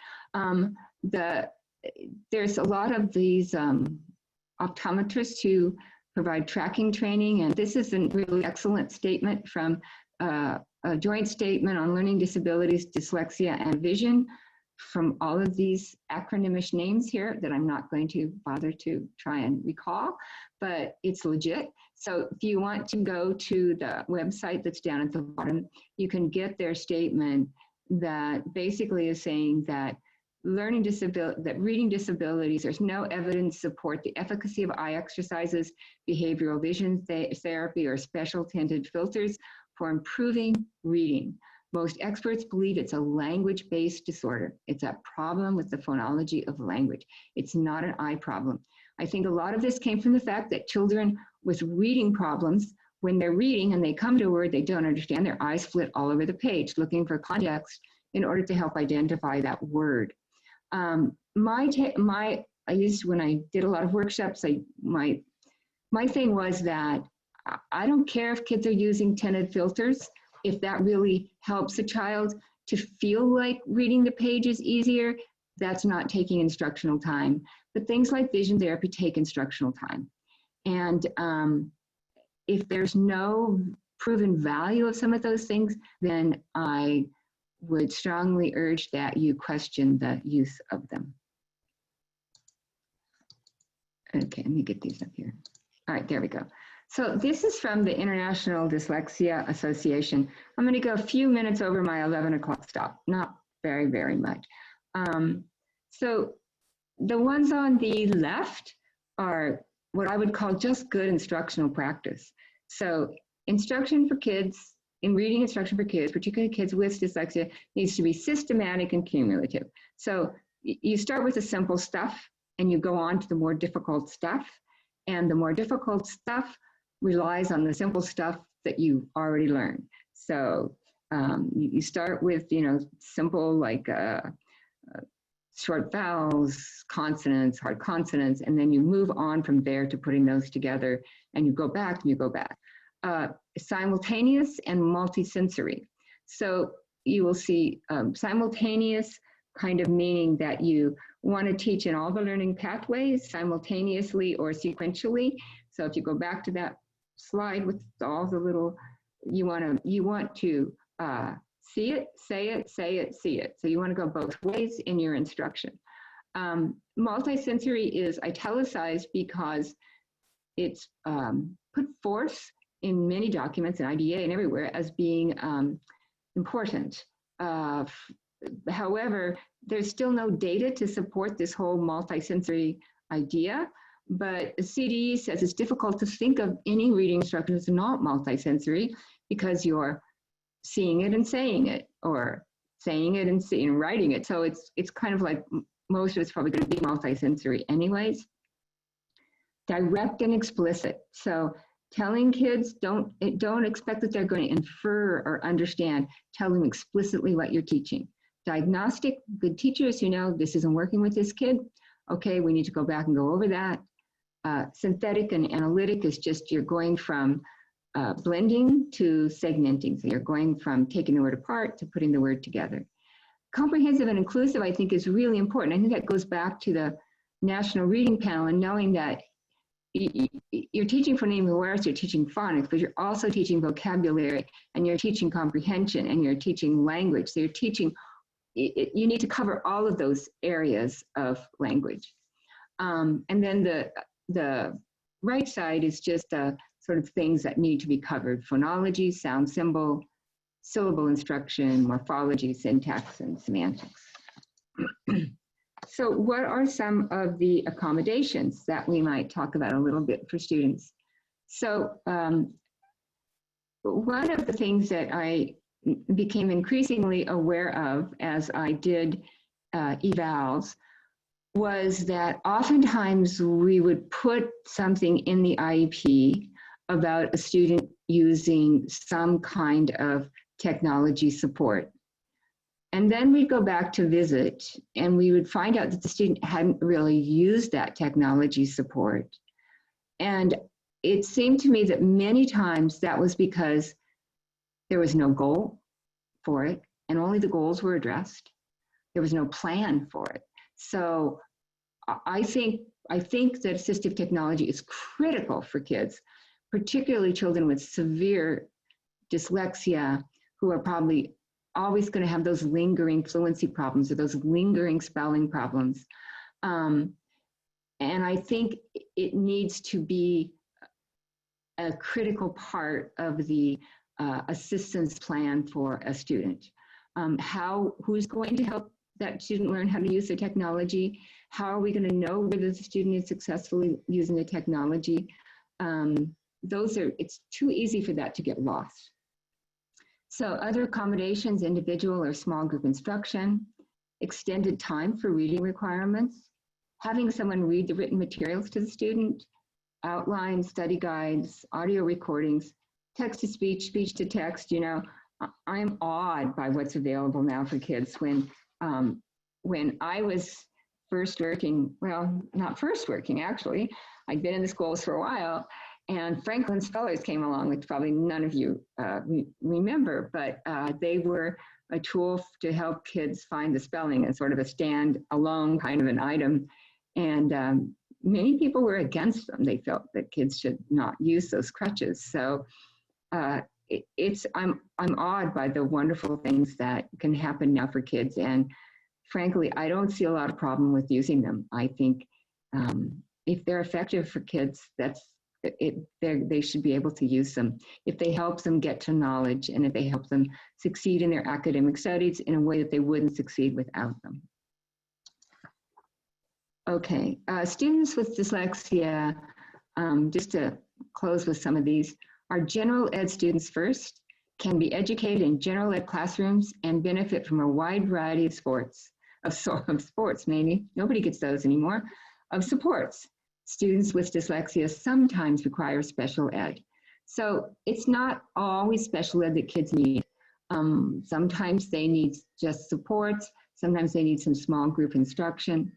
There's a lot of these optometrists who provide tracking training, and this is a really excellent statement from a joint statement on learning disabilities, dyslexia, and vision from all of these acronymish names here that I'm not going to bother to try and recall, but it's legit. So if you want to go to the website that's down at the bottom, you can get their statement that basically is saying that reading disabilities, there's no evidence to support the efficacy of eye exercises, behavioral vision therapy, or special tinted filters for improving reading. Most experts believe it's a language-based disorder. It's a problem with the phonology of language. It's not an eye problem. I think a lot of this came from the fact that children with reading problems, when they're reading and they come to a word they don't understand, their eyes flit all over the page looking for context in order to help identify that word. I used, when I did a lot of workshops, my thing was that I don't care if kids are using tinted filters, if that really helps a child to feel like reading the page is easier, that's not taking instructional time. But things like vision therapy take instructional time. And if there's no proven value of some of those things, then I would strongly urge that you question the use of them. Okay, let me get these up here. All right, there we go. So this is from the International Dyslexia Association. I'm going to go a few minutes over my 11 o'clock stop, not very, very much. So the ones on the left are what I would call just good instructional practice. So instruction for kids, in reading instruction for kids, particularly kids with dyslexia, needs to be systematic and cumulative. So you start with the simple stuff and you go on to the more difficult stuff. And the more difficult stuff relies on the simple stuff that you already learned. So you start with, simple like short vowels, consonants, hard consonants, and then you move on from there to putting those together, and you go back and you go back. Simultaneous and multisensory. So you will see simultaneous kind of meaning that you want to teach in all the learning pathways simultaneously or sequentially. So if you go back to that slide with all the little, you want to see it, say it, say it, see it. So you want to go both ways in your instruction. Multisensory is italicized because it's put forth in many documents and IDA and everywhere as being important. However, there's still no data to support this whole multisensory idea, but the CDE says it's difficult to think of any reading instruction that's not multisensory because you're seeing it and saying it, or saying it and writing it. So it's kind of like most of it's probably going to be multisensory anyways. Direct and explicit. So telling kids, don't expect that they're going to infer or understand. Tell them explicitly what you're teaching. Diagnostic, good teachers who know this isn't working with this kid. Okay, we need to go back and go over that. Synthetic and analytic is just you're going from blending to segmenting. So you're going from taking the word apart to putting the word together. Comprehensive and inclusive, I think, is really important. I think that goes back to the National Reading Panel and knowing that you're teaching phonemic awareness, you're teaching phonics, but you're also teaching vocabulary, and you're teaching comprehension, and you're teaching language. So you're teaching you need to cover all of those areas of language. And then the right side is just sort of things that need to be covered: phonology, sound symbol, syllable instruction, morphology, syntax, and semantics. So what are some of the accommodations that we might talk about a little bit for students? So one of the things that I became increasingly aware of as I did evals was that oftentimes we would put something in the IEP about a student using some kind of technology support. And then we'd go back to visit and we would find out that the student hadn't really used that technology support. And it seemed to me that many times that was because there was no goal for it and only the goals were addressed. There was no plan for it. So I think that assistive technology is critical for kids, particularly children with severe dyslexia who are probably always going to have those lingering fluency problems or those lingering spelling problems. And I think it needs to be a critical part of the assistance plan for a student. Who's going to help that student learn how to use the technology? How are we going to know whether the student is successfully using the technology? It's too easy for that to get lost. So other accommodations: individual or small group instruction, extended time for reading requirements, having someone read the written materials to the student, outlines, study guides, audio recordings, text-to-speech, speech-to-text. You know, I'm awed by what's available now for kids. When I was first working, well, not first working, actually, I'd been in the schools for a while, and Franklin Spellers came along, which probably none of you remember, but they were a tool to help kids find the spelling as sort of a stand-alone kind of an item. And many people were against them. They felt that kids should not use those crutches. So I'm awed by the wonderful things that can happen now for kids. And frankly, I don't see a lot of problem with using them. I think if they're effective for kids, they should be able to use them if they help them get to knowledge and if they help them succeed in their academic studies in a way that they wouldn't succeed without them. Okay, students with dyslexia, just to close with some of these, are general ed students first, can be educated in general ed classrooms and benefit from a wide variety of sports, maybe, nobody gets those anymore, of supports. Students with dyslexia sometimes require special ed. So it's not always special ed that kids need. Sometimes they need just supports, sometimes they need some small group instruction.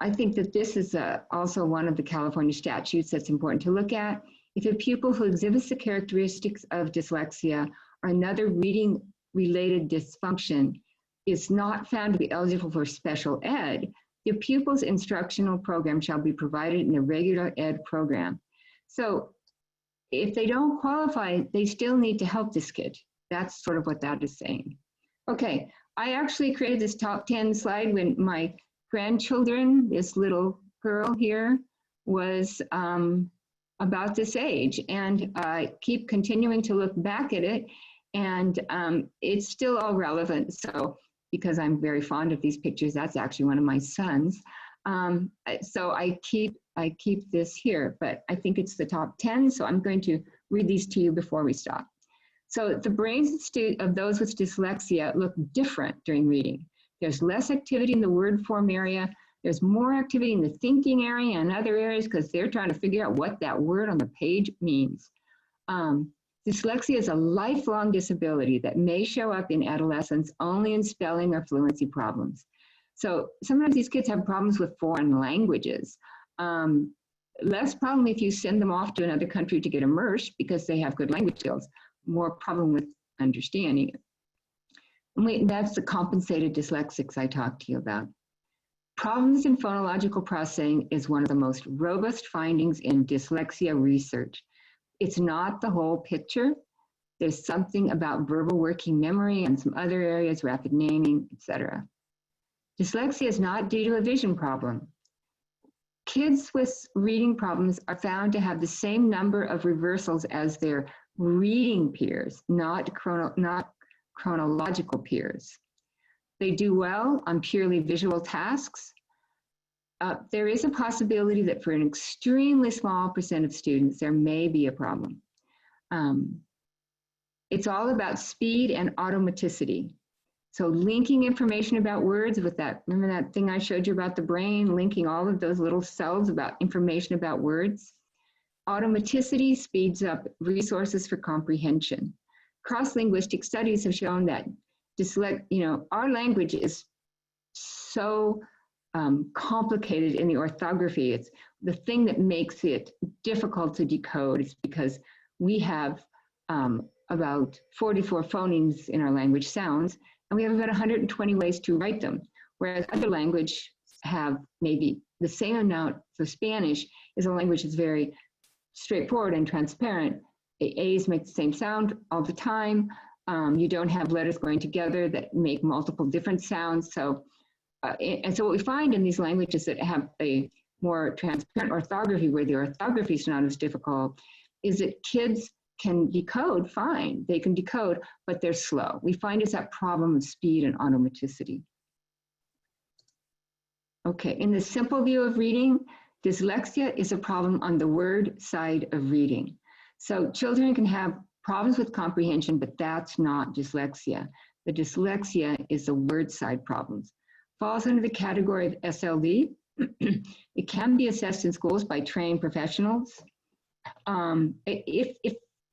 I think that this is also one of the California statutes that's important to look at. If a pupil who exhibits the characteristics of dyslexia or another reading-related dysfunction is not found to be eligible for special ed, the pupil's instructional program shall be provided in a regular ed program. So if they don't qualify, they still need to help this kid. That's sort of what that is saying. Okay, I actually created this top 10 slide when my grandchildren, this little girl here, was about this age. And I keep continuing to look back at it, and it's still all relevant. So, because I'm very fond of these pictures, that's actually one of my sons. So I keep this here, but I think it's the top 10, so I'm going to read these to you before we stop. So the brains of those with dyslexia look different during reading. There's less activity in the word form area. There's more activity in the thinking area and other areas because they're trying to figure out what that word on the page means. Dyslexia is a lifelong disability that may show up in adolescence only in spelling or fluency problems. So sometimes these kids have problems with foreign languages. Less problem if you send them off to another country to get immersed because they have good language skills. More problem with understanding it. That's the compensated dyslexics I talked to you about. Problems in phonological processing is one of the most robust findings in dyslexia research. It's not the whole picture. There's something about verbal working memory and some other areas, rapid naming, etc. Dyslexia is not due to a vision problem. Kids with reading problems are found to have the same number of reversals as their reading peers, not chronological peers. They do well on purely visual tasks. There is a possibility that for an extremely small percent of students, there may be a problem. It's all about speed and automaticity. So linking information about words with that, remember that thing I showed you about the brain, linking all of those little cells about information about words? Automaticity speeds up resources for comprehension. Cross-linguistic studies have shown that our language is so complicated in the orthography. It's the thing that makes it difficult to decode is because we have about 44 phonemes in our language, sounds, and we have about 120 ways to write them, whereas other languages have maybe the same amount. So Spanish is a language that's very straightforward and transparent. A's make the same sound all the time. You don't have letters going together that make multiple different sounds. So, and so what we find in these languages that have a more transparent orthography, where the orthography is not as difficult, is that kids can decode fine. They can decode, but they're slow. We find it's that problem of speed and automaticity. Okay, in the simple view of reading, dyslexia is a problem on the word side of reading. So children can have problems with comprehension, but that's not dyslexia. The dyslexia is the word side problems. Falls under the category of SLD. It can be assessed in schools by trained professionals.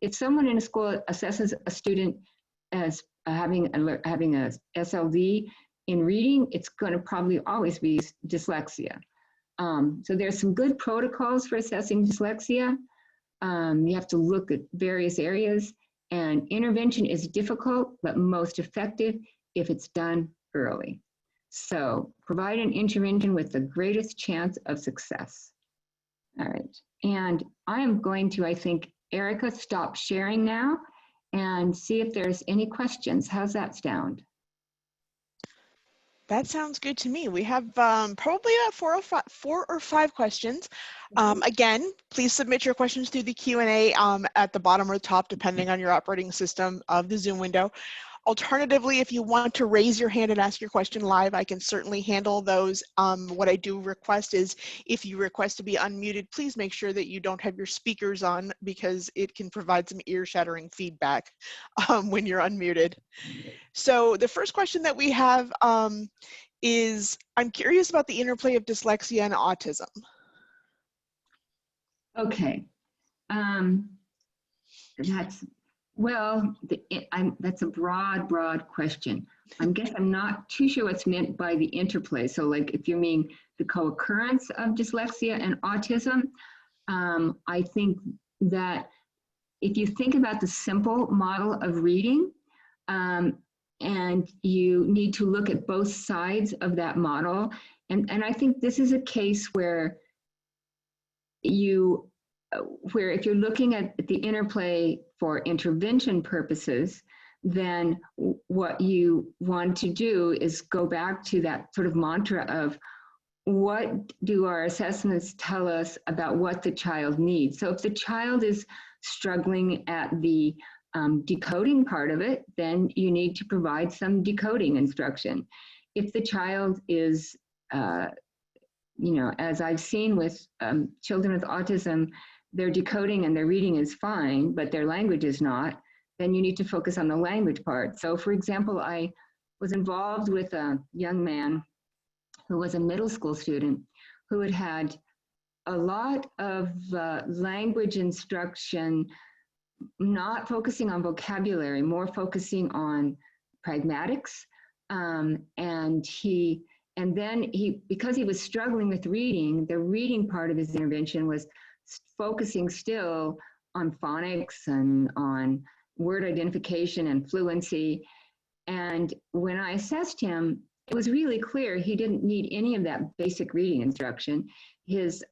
If someone in a school assesses a student as having a SLD in reading, it's going to probably always be dyslexia. So there's some good protocols for assessing dyslexia. You have to look at various areas, and intervention is difficult, but most effective if it's done early. So provide an intervention with the greatest chance of success. All right, and I am going to, I think, Erica, stop sharing now and see if there's any questions. How's that sound? That sounds good to me. We have probably about 4 or 5 questions. Again, please submit your questions through the Q&A at the bottom or the top, depending on your operating system of the Zoom window. Alternatively, if you want to raise your hand and ask your question live, I can certainly handle those. What I do request is if you request to be unmuted, please make sure that you don't have your speakers on, because it can provide some ear-shattering feedback when you're unmuted. So the first question that we have is, I'm curious about the interplay of dyslexia and autism. Okay, that's a broad question. I guess I'm not too sure what's meant by the interplay. So like if you mean the co-occurrence of dyslexia and autism, I think that if you think about the simple model of reading, and you need to look at both sides of that model. And I think this is a case where if you're looking at the interplay for intervention purposes, then what you want to do is go back to that sort of mantra of what do our assessments tell us about what the child needs. So if the child is struggling at the decoding part of it, then you need to provide some decoding instruction. If the child is, as I've seen with children with autism, their decoding and their reading is fine, but their language is not, then you need to focus on the language part. So for example, I was involved with a young man who was a middle school student who had had a lot of language instruction, not focusing on vocabulary, more focusing on pragmatics. And then because he was struggling with reading, the reading part of his intervention was focusing still on phonics and on word identification and fluency. And when I assessed him, it was really clear he didn't need any of that basic reading instruction. His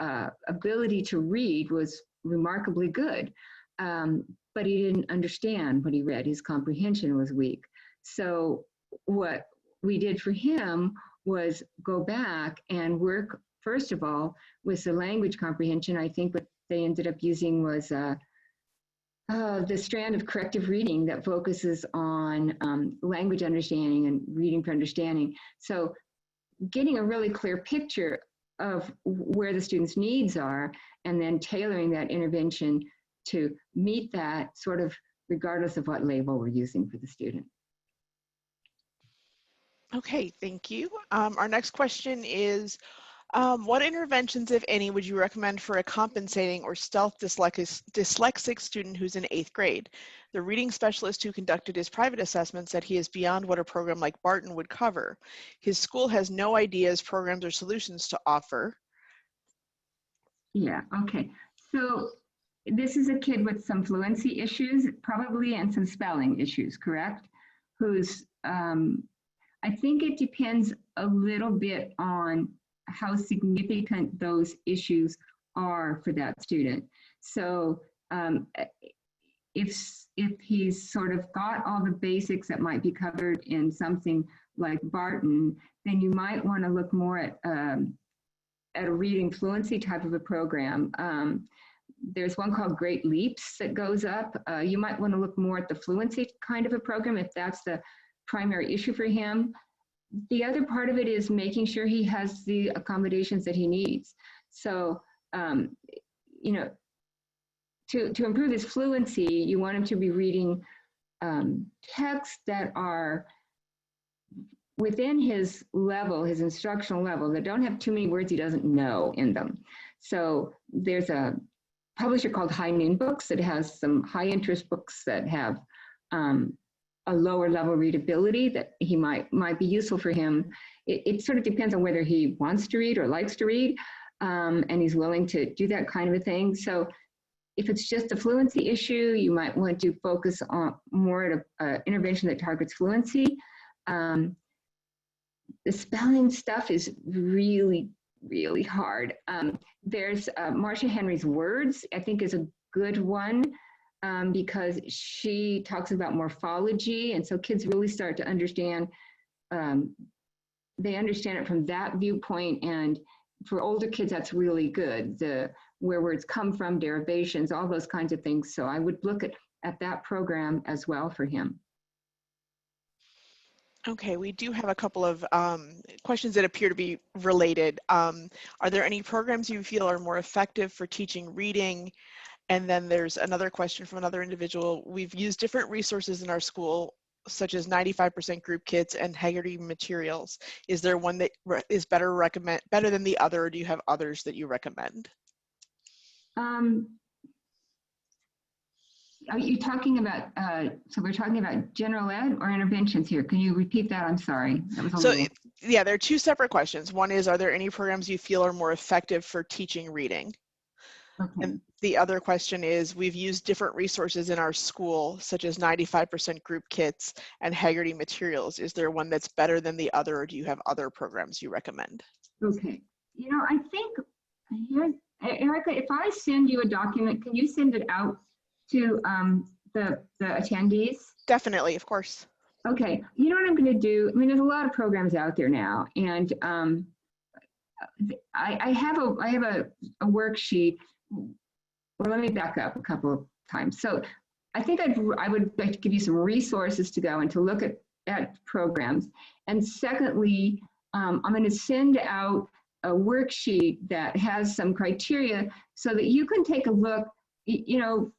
ability to read was remarkably good. but he didn't understand what he read. His comprehension was weak. So what we did for him was go back and work, first of all, with the language comprehension. I think what they ended up using was the strand of corrective reading that focuses on language understanding and reading for understanding. So getting a really clear picture of where the student's needs are, and then tailoring that intervention to meet that, sort of regardless of what label we're using for the student. Okay, thank you. Our next question is, what interventions, if any, would you recommend for a compensating or stealth dyslexic student who's in 8th grade? The reading specialist who conducted his private assessment said he is beyond what a program like Barton would cover. His school has no ideas, programs, or solutions to offer. Yeah, okay. So this is a kid with some fluency issues, probably, and some spelling issues, correct? Who's, I think it depends a little bit on how significant those issues are for that student. So if he's sort of got all the basics that might be covered in something like Barton, then you might want to look more at a reading fluency type of a program. There's one called Great Leaps that goes up. You might want to look more at the fluency kind of a program if that's the primary issue for him. The other part of it is making sure he has the accommodations that he needs. So, you know, to improve his fluency, you want him to be reading texts that are within his level, his instructional level, that don't have too many words he doesn't know in them. So there's a publisher called High Noon Books that has some high interest books that have a lower level readability that he might be useful for him. It sort of depends on whether he wants to read or likes to read, and he's willing to do that kind of a thing. So if it's just a fluency issue, you might want to focus on more at an intervention that targets fluency. The spelling stuff is really, really hard. There's Marcia Henry's Words, I think, is a good one because she talks about morphology, and so kids really start to understand, they understand it from that viewpoint, and for older kids, that's really good. Where words come from, derivations, all those kinds of things. So I would look at that program as well for him. Okay, we do have a couple of questions that appear to be related. Are there any programs you feel are more effective for teaching reading? And then there's another question from another individual. We've used different resources in our school, such as 95% group kits and Haggerty materials. Is there one that is better than the other, or do you have others that you recommend? Are you talking about, so we're talking about general ed or interventions here? Can you repeat that? I'm sorry. That was a little... Yeah, there are two separate questions. One is, are there any programs you feel are more effective for teaching reading? Okay. And the other question is, we've used different resources in our school, such as 95% group kits and Haggerty materials. Is there one that's better than the other, or do you have other programs you recommend? Okay. You know, I think, Erica, if I send you a document, can you send it out to the attendees? Definitely, of course. Okay, you know what I'm going to do? I mean, there's a lot of programs out there now, and I have a worksheet. Well, let me back up a couple of times. So I think I would like to give you some resources to go and to look at programs. And secondly, I'm going to send out a worksheet that has some criteria so that you can take a look, you know,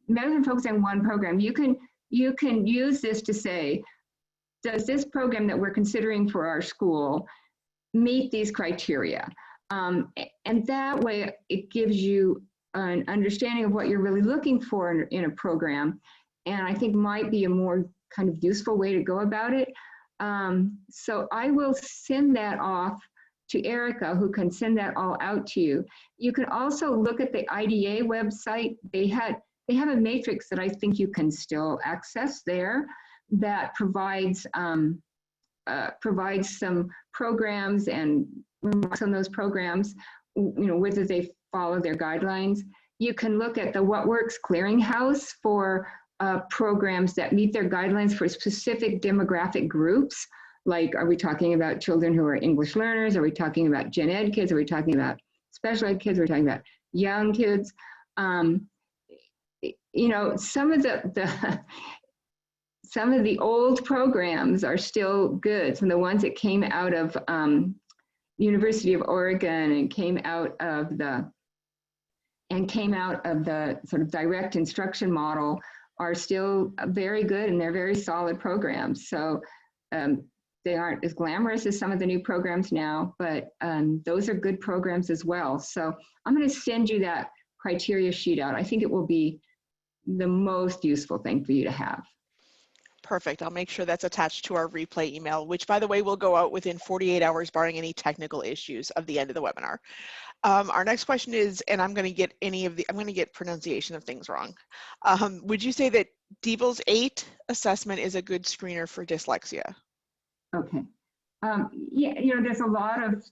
rather than focus on one program, you can use this to say, does this program that we're considering for our school meet these criteria? And that way it gives you an understanding of what you're really looking for in a program, and I think might be a more kind of useful way to go about it. So I will send that off to Erica, who can send that all out to you. You can also look at the IDA website. They have a matrix that I think you can still access there that provides some programs and remarks on those programs, you know, whether they follow their guidelines. you can look at the What Works Clearinghouse for programs that meet their guidelines for specific demographic groups. Like, are we talking about children who are English learners? Are we talking about gen ed kids? Are we talking about special ed kids? Are we talking about young kids? You know, some of the old programs are still good. Some of the ones that came out of University of Oregon and came out of the sort of direct instruction model are still very good, and they're very solid programs. So they aren't as glamorous as some of the new programs now, but those are good programs as well. So I'm going to send you that criteria sheet out. I think it will be the most useful thing for you to have. Perfect. I'll make sure that's attached to our replay email, which, by the way, will go out within 48 hours, barring any technical issues of the end of the webinar. Our next question is, and I'm going to get pronunciation of things wrong. Would you say that Diebel's 8 assessment is a good screener for dyslexia? Okay. Yeah, you know, there's a lot of,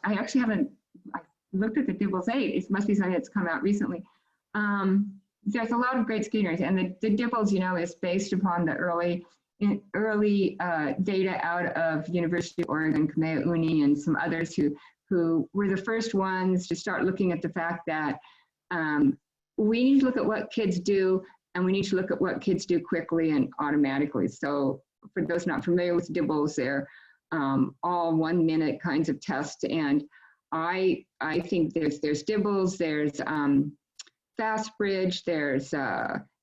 I actually haven't, I looked at the Diebel's 8. It must be something that's come out recently. There's a lot of great screeners, and the Diebel's, you know, is based upon the early data out of University of Oregon, Kamea Uni, and some others who were the first ones to start looking at the fact that we need to look at what kids do, and we need to look at what kids do quickly and automatically. So for those not familiar with Diebel's, they're all 1 minute kinds of tests, and I think there's Diebel's, there's FastBridge, there's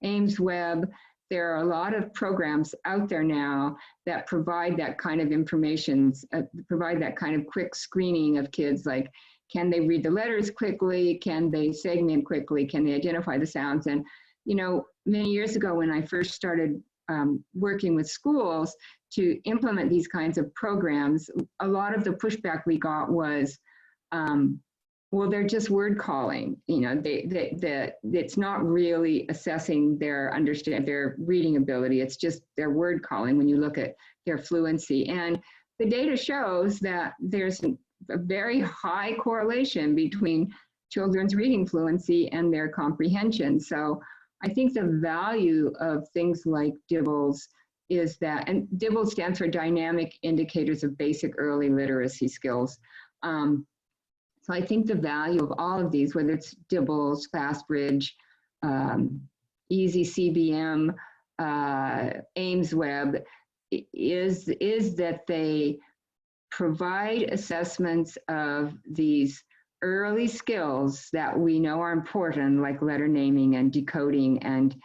AimsWeb. There are a lot of programs out there now that provide that kind of information, provide that kind of quick screening of kids, like, can they read the letters quickly? Can they segment quickly? Can they identify the sounds? And, you know, many years ago when I first started working with schools to implement these kinds of programs, a lot of the pushback we got was, well, they're just word calling. You know, it's not really assessing their reading ability. It's just their word calling when you look at their fluency. And the data shows that there's a very high correlation between children's reading fluency and their comprehension. So I think the value of things like Diebel's is that, and Diebel's stands for Dynamic Indicators of Basic Early Literacy Skills. So I think the value of all of these, whether it's Diebel's, FastBridge, Easy CBM, AimsWeb, is that they provide assessments of these early skills that we know are important, like letter naming and decoding and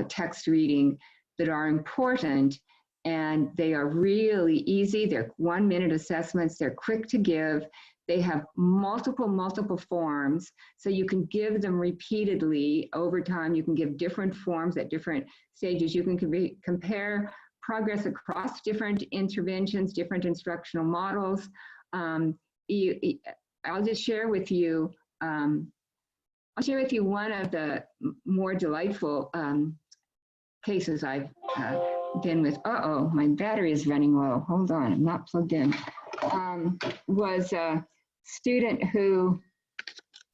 text reading, that are important, and they are really easy. They're 1 minute assessments. They're quick to give. They have multiple forms, so you can give them repeatedly over time. You can give different forms at different stages. You can compare progress across different interventions, different instructional models. I'll just share with you, one of the more delightful cases I've been with. Uh-oh, my battery is running low. Hold on, I'm not plugged in. Was a student who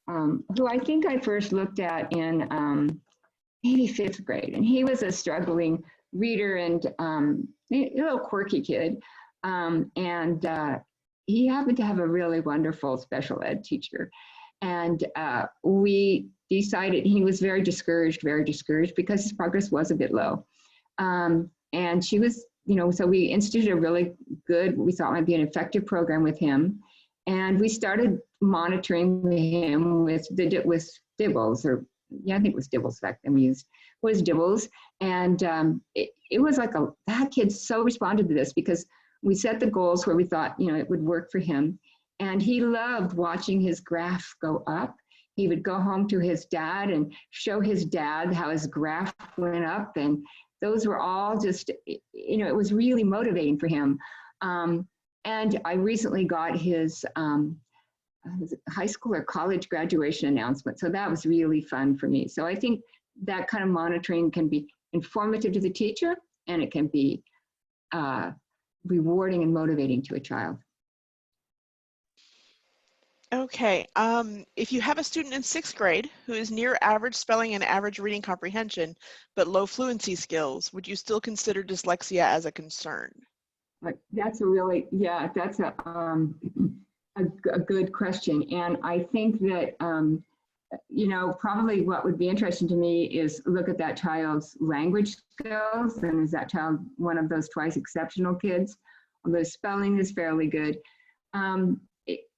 I think I first looked at in maybe 5th grade, and he was a struggling reader and a little quirky kid, and he happened to have a really wonderful special ed teacher, and we decided, he was very discouraged because his progress was a bit low, and she was, you know, so we instituted a really good, we thought might be an effective program with him. And we started monitoring him with Diebel's, or yeah, I think it was Diebel's back then was Diebel's. And it was like that kid so responded to this because we set the goals where we thought, you know, it would work for him. And he loved watching his graph go up. He would go home to his dad and show his dad how his graph went up. And those were all just, you know, it was really motivating for him. And I recently got his high school or college graduation announcement. So that was really fun for me. So I think that kind of monitoring can be informative to the teacher, and it can be rewarding and motivating to a child. Okay, if you have a student in 6th grade who is near average spelling and average reading comprehension, but low fluency skills, would you still consider dyslexia as a concern? That's a really, yeah, that's a good question. And I think that, you know, probably what would be interesting to me is look at that child's language skills. And is that child one of those twice exceptional kids? Although spelling is fairly good.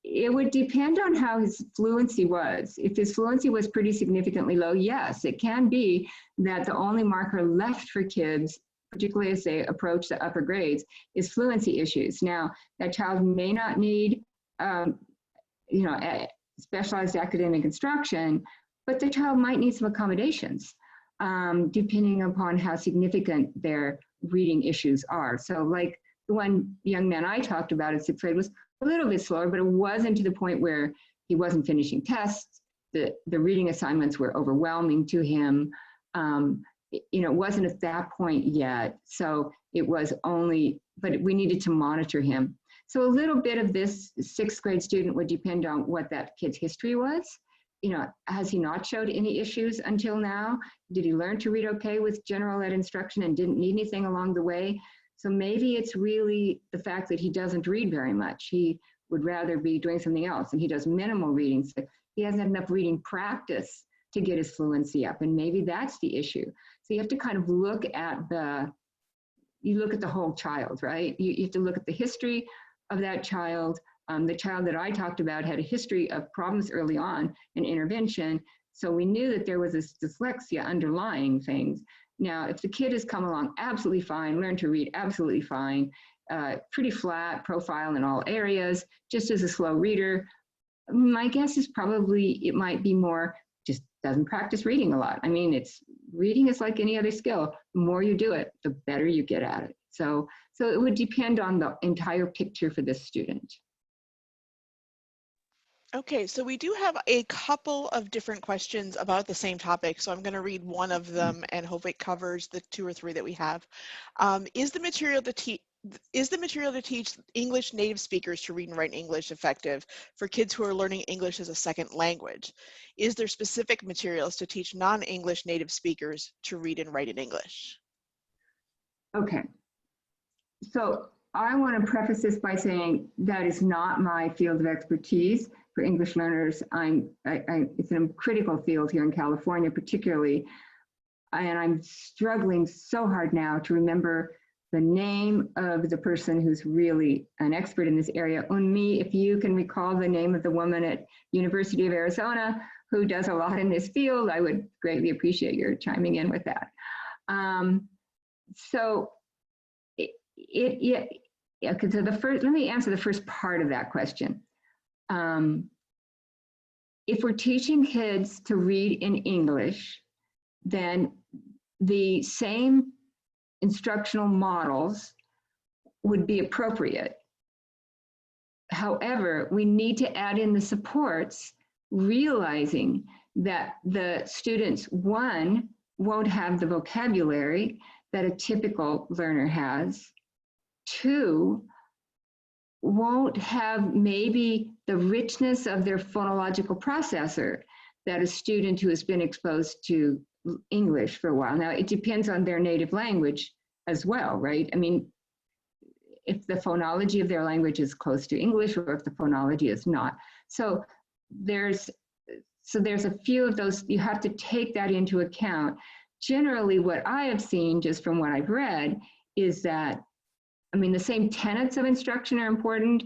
It would depend on how his fluency was. If his fluency was pretty significantly low, yes, it can be that the only marker left for kids, particularly as they approach the upper grades, is fluency issues. Now, that child may not need, you know, specialized academic instruction, but the child might need some accommodations, depending upon how significant their reading issues are. So like the one young man I talked about in 6th grade was a little bit slower, but it wasn't to the point where he wasn't finishing tests. The reading assignments were overwhelming to him. You know, it wasn't at that point yet. So it was only, but we needed to monitor him. So a little bit of this 6th grade student would depend on what that kid's history was. You know, has he not showed any issues until now? Did he learn to read okay with general ed instruction and didn't need anything along the way? So maybe it's really the fact that he doesn't read very much. He would rather be doing something else, and he does minimal reading. So he hasn't had enough reading practice to get his fluency up, and maybe that's the issue. So you have to kind of look at the whole child, right? You have to look at the history of that child. The child that I talked about had a history of problems early on in intervention, so we knew that there was this dyslexia underlying things. Now, if the kid has come along absolutely fine, learned to read absolutely fine, pretty flat profile in all areas, just as a slow reader, my guess is probably it might be more just doesn't practice reading a lot. I mean, reading is like any other skill. The more you do it, the better you get at it. So it would depend on the entire picture for this student. Okay, so we do have a couple of different questions about the same topic, so I'm going to read one of them and hope it covers the 2 or 3 that we have. Is the material to teach English native speakers to read and write English effective for kids who are learning English as a second language? Is there specific materials to teach non-English native speakers to read and write in English? Okay, so I want to preface this by saying that is not my field of expertise. For English learners, it's a critical field here in California, particularly, and I'm struggling so hard now to remember the name of the person who's really an expert in this area. Unmi, if you can recall the name of the woman at University of Arizona who does a lot in this field, I would greatly appreciate your chiming in with that. So let me answer the first part of that question. If we're teaching kids to read in English, then the same instructional models would be appropriate. However, we need to add in the supports, realizing that the students, one, won't have the vocabulary that a typical learner has, two, won't have maybe the richness of their phonological processor that a student who has been exposed to English for a while. Now, it depends on their native language as well, right? I mean, if the phonology of their language is close to English or if the phonology is not. So there's a few of those, you have to take that into account. Generally, what I have seen just from what I've read is that, I mean, the same tenets of instruction are important,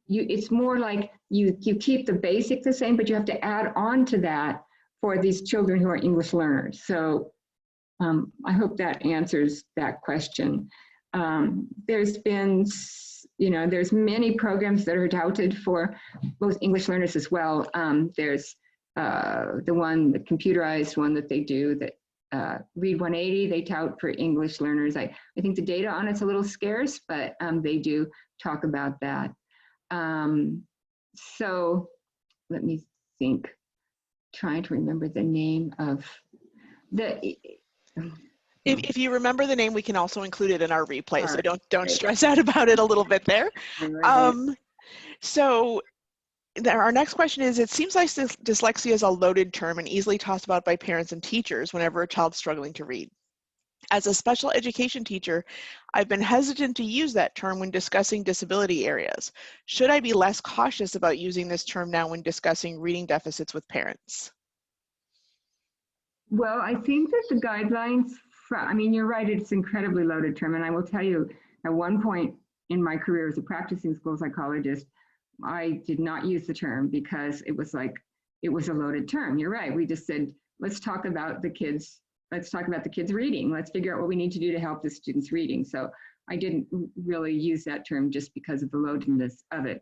it's more like you keep the basic the same, but you have to add on to that for these children who are English learners. So I hope that answers that question. There's been, there's many programs that are touted for both English learners as well. There's the computerized one that they do that Read 180, they tout for English learners. I think the data on it's a little scarce, but they do talk about that. So let me think, trying to remember the name of If you remember the name, we can also include it in our replay, All so right, don't great. stress out about it a little bit there. So our next question is, it seems like dyslexia is a loaded term and easily tossed about by parents and teachers whenever a child's struggling to read. As a special education teacher, I've been hesitant to use that term when discussing disability areas. Should I be less cautious about using this term now when discussing reading deficits with parents? Well, I think that the guidelines, I mean, you're right, it's an incredibly loaded term. And I will tell you, at one point in my career as a practicing school psychologist, I did not use the term because it was like, it was a loaded term. You're right. We just said, let's talk about the kids. Let's talk about the kids reading. Let's figure out what we need to do to help the students reading. So I didn't really use that term just because of the loadedness of it.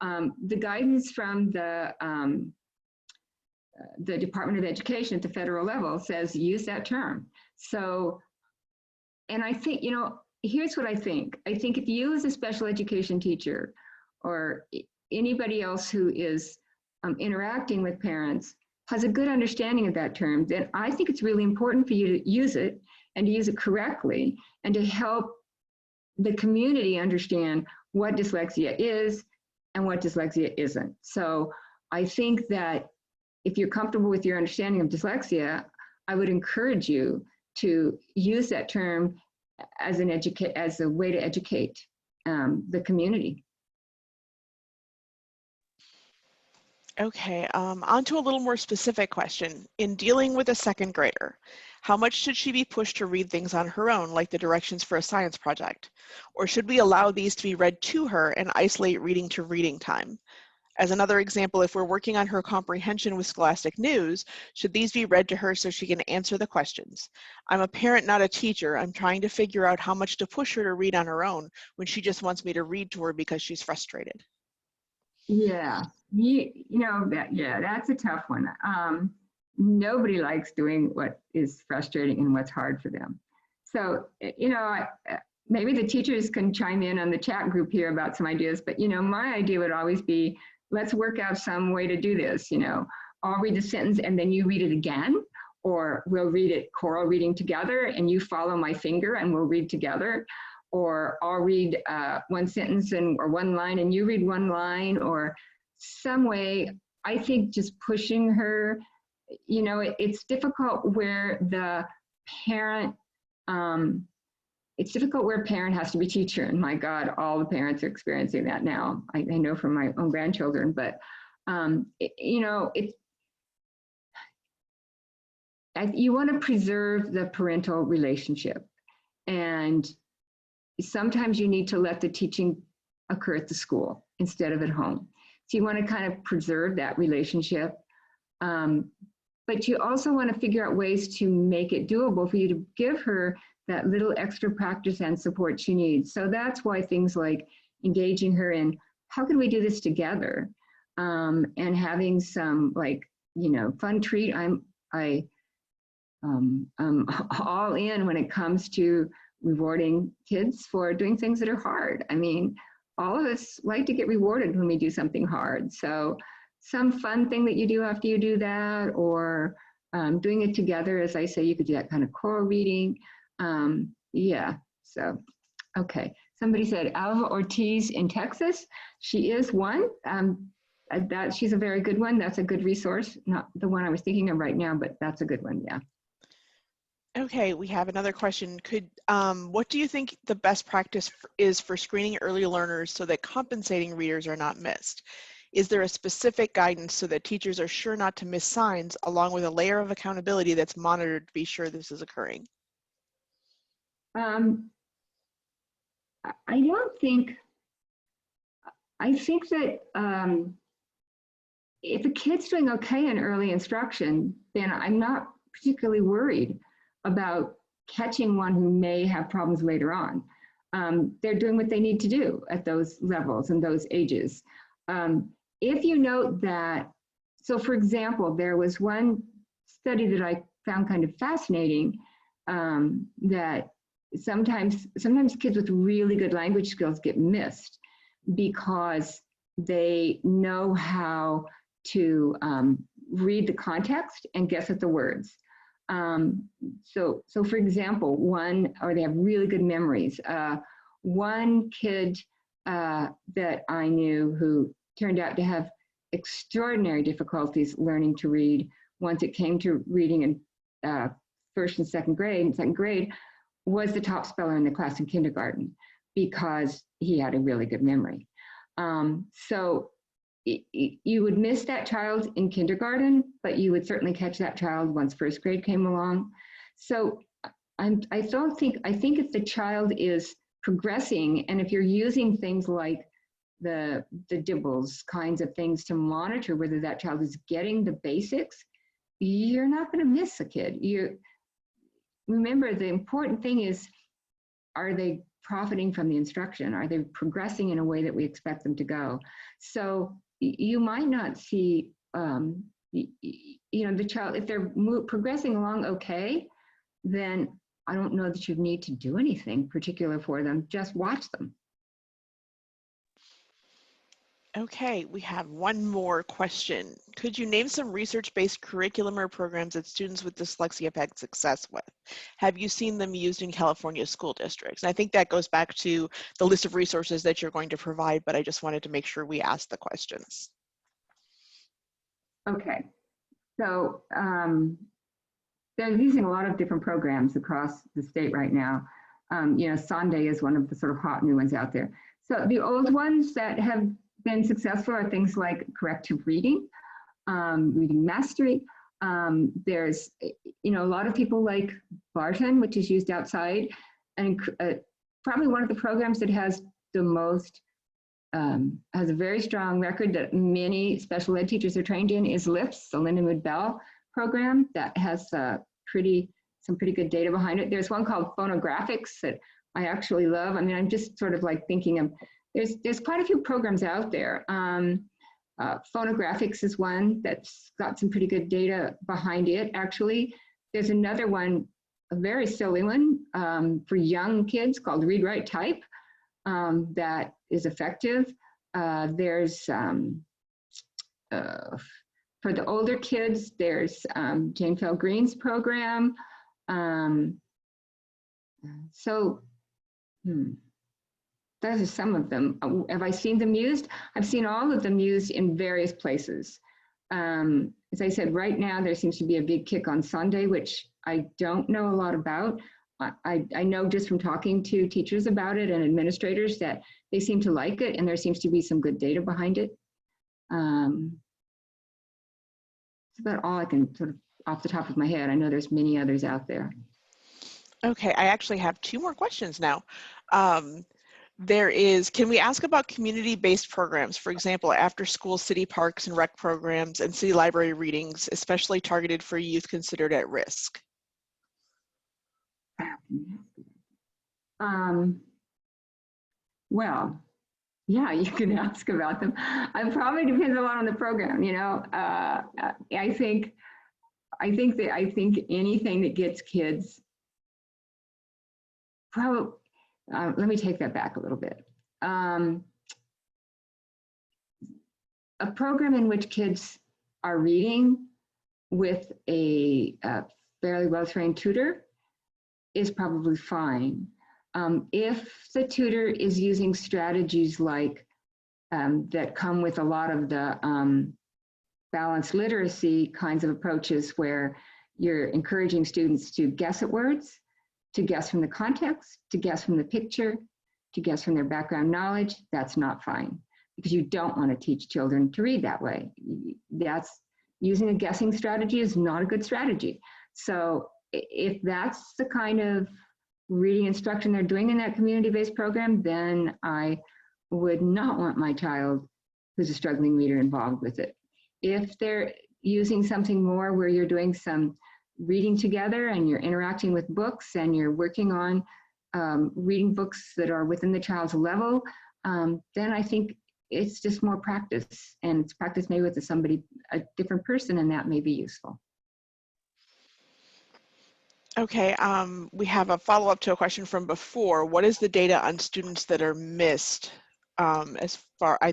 The guidance from the Department of Education at the federal level says use that term. So, and I think, you know, here's what I think. I think if you as a special education teacher or anybody else who is interacting with parents has a good understanding of that term, then I think it's really important for you to use it and to use it correctly and to help the community understand what dyslexia is and what dyslexia isn't. So I think that if you're comfortable with your understanding of dyslexia, I would encourage you to use that term as a way to educate the community. Okay, on to a little more specific question. In dealing with a second grader, how much should she be pushed to read things on her own, like the directions for a science project? Or should we allow these to be read to her and isolate reading to reading time? As another example, if we're working on her comprehension with Scholastic News, should these be read to her so she can answer the questions? I'm a parent, not a teacher. I'm trying to figure out how much to push her to read on her own when she just wants me to read to her because she's frustrated. Yeah, you know, that's a tough one. Nobody likes doing what is frustrating and what's hard for them. So, you know, maybe the teachers can chime in on the chat group here about some ideas, but, you know, my idea would always be, let's work out some way to do this. You know, I'll read the sentence and then you read it again, or we'll read it choral reading together and you follow my finger and we'll read together. Or I'll read one sentence or one line and you read one line, or some way. I think just pushing her, you know, it's difficult where the parent, it's difficult where a parent has to be teacher. And my God, all the parents are experiencing that now. I know from my own grandchildren, but, you know, you want to preserve the parental relationship. And sometimes you need to let the teaching occur at the school instead of at home. So you want to kind of preserve that relationship. But you also want to figure out ways to make it doable for you to give her that little extra practice and support she needs. So that's why things like engaging her in, how can we do this together? And having some, like, you know, fun treat. I'm all in when it comes to rewarding kids for doing things that are hard. I mean, all of us like to get rewarded when we do something hard. So some fun thing that you do after you do that, or doing it together, as I say, you could do that kind of choral reading. Yeah, so, okay. Somebody said Alva Ortiz in Texas. She is one. She's a very good one. That's a good resource. Not the one I was thinking of right now, but that's a good one, yeah. Okay, we have another question. What do you think the best practice is for screening early learners so that compensating readers are not missed? Is there a specific guidance so that teachers are sure not to miss signs, along with a layer of accountability that's monitored to be sure this is occurring? I think that if a kid's doing okay in early instruction, then I'm not particularly worried about catching one who may have problems later on. They're doing what they need to do at those levels and those ages. If you note that, so for example, there was one study that I found kind of fascinating, that sometimes kids with really good language skills get missed because they know how to read the context and guess at the words. So for example, they have really good memories. One kid that I knew who turned out to have extraordinary difficulties learning to read once it came to reading in first and second grade, was the top speller in the class in kindergarten because he had a really good memory. So you would miss that child in kindergarten, but you would certainly catch that child once first grade came along. So I think if the child is progressing, and if you're using things like the dibbles kinds of things to monitor whether that child is getting the basics, you're not going to miss a kid. Remember, the important thing is, are they profiting from the instruction? Are they progressing in a way that we expect them to go? So you might not see, the child, if they're progressing along okay, then I don't know that you need to do anything particular for them, just watch them. Okay, we have one more question. Could you name some research-based curriculum or programs that students with dyslexia have had success with? Have you seen them used in California school districts? And I think that goes back to the list of resources that you're going to provide, but I just wanted to make sure we asked the questions. Okay, so they're using a lot of different programs across the state right now. Sunday is one of the sort of hot new ones out there. So the old ones that have been successful are things like corrective reading, reading mastery. There's, a lot of people like Barton, which is used outside, and probably one of the programs that has the most, has a very strong record that many special ed teachers are trained in is LIFS, the Lindenwood Bell program, that has some pretty good data behind it. There's one called Phonographics that I actually love. I mean, I'm just sort of like thinking of, there's quite a few programs out there. Phonographics is one that's got some pretty good data behind it, actually. There's another one, a very silly one for young kids called Read, Write, Type that is effective. There's, for the older kids, there's Jane Fell Green's program. Those are some of them. Have I seen them used? I've seen all of them used in various places. As I said, right now there seems to be a big kick on Sunday, which I don't know a lot about. I know just from talking to teachers about it and administrators that they seem to like it, and there seems to be some good data behind it. That's about all I can sort of off the top of my head. I know there's many others out there. Okay, I actually have two more questions now. Can we ask about community-based programs, for example, after-school city parks and rec programs and city library readings, especially targeted for youth considered at risk? Well, yeah, you can ask about them. It probably depends a lot on the program, I think anything that gets kids, probably, let me take that back a little bit. A program in which kids are reading with a fairly well-trained tutor is probably fine. If the tutor is using strategies like that come with a lot of the balanced literacy kinds of approaches where you're encouraging students to guess at words, to guess from the context, to guess from the picture, to guess from their background knowledge, that's not fine, because you don't want to teach children to read that way. Using a guessing strategy is not a good strategy. So if that's the kind of reading instruction they're doing in that community-based program, then I would not want my child who's a struggling reader involved with it. If they're using something more where you're doing some reading together and you're interacting with books and you're working on reading books that are within the child's level, then I think it's just more practice, and it's practice maybe with a different person, and that may be useful. Okay, we have a follow-up to a question from before. What is the data on students that are missed? I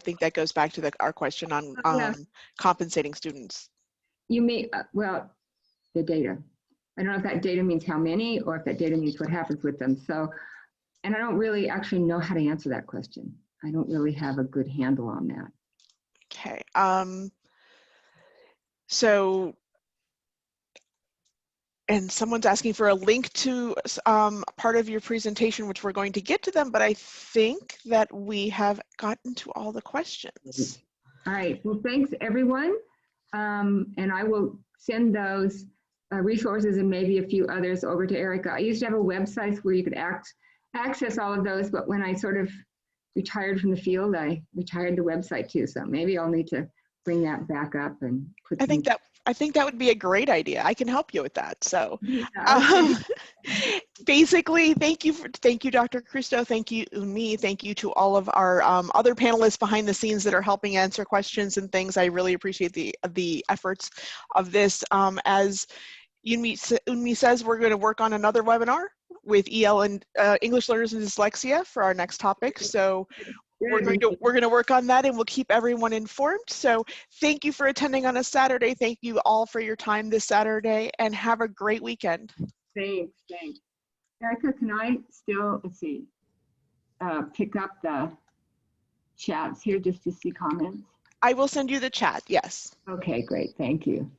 think that goes back to our question on compensating students. You may, well, the data. I don't know if that data means how many or if that data means what happens with them. So, and I don't really actually know how to answer that question. I don't really have a good handle on that. Okay. So, and someone's asking for a link to part of your presentation, which we're going to get to them, but I think that we have gotten to all the questions. All right, well, thanks everyone. And I will send those resources and maybe a few others over to Erica. I used to have a website where you could access all of those, but when I sort of retired from the field, I retired the website too. So maybe I'll need to bring that back up and put I think that would be a great idea. I can help you with that. So yeah, okay. basically, thank you, Dr. Christo. Thank you, Unmi. Thank you to all of our other panelists behind the scenes that are helping answer questions and things. I really appreciate the efforts of this. As Unmi says, we're going to work on another webinar with EL and English learners and dyslexia for our next topic. So we're going to work on that, and we'll keep everyone informed. So thank you for attending on a Saturday. Thank you all for your time this Saturday, and have a great weekend. Thanks. Erica, can I still, let's see, pick up the chats here just to see comments? I will send you the chat, yes. Okay, great. Thank you.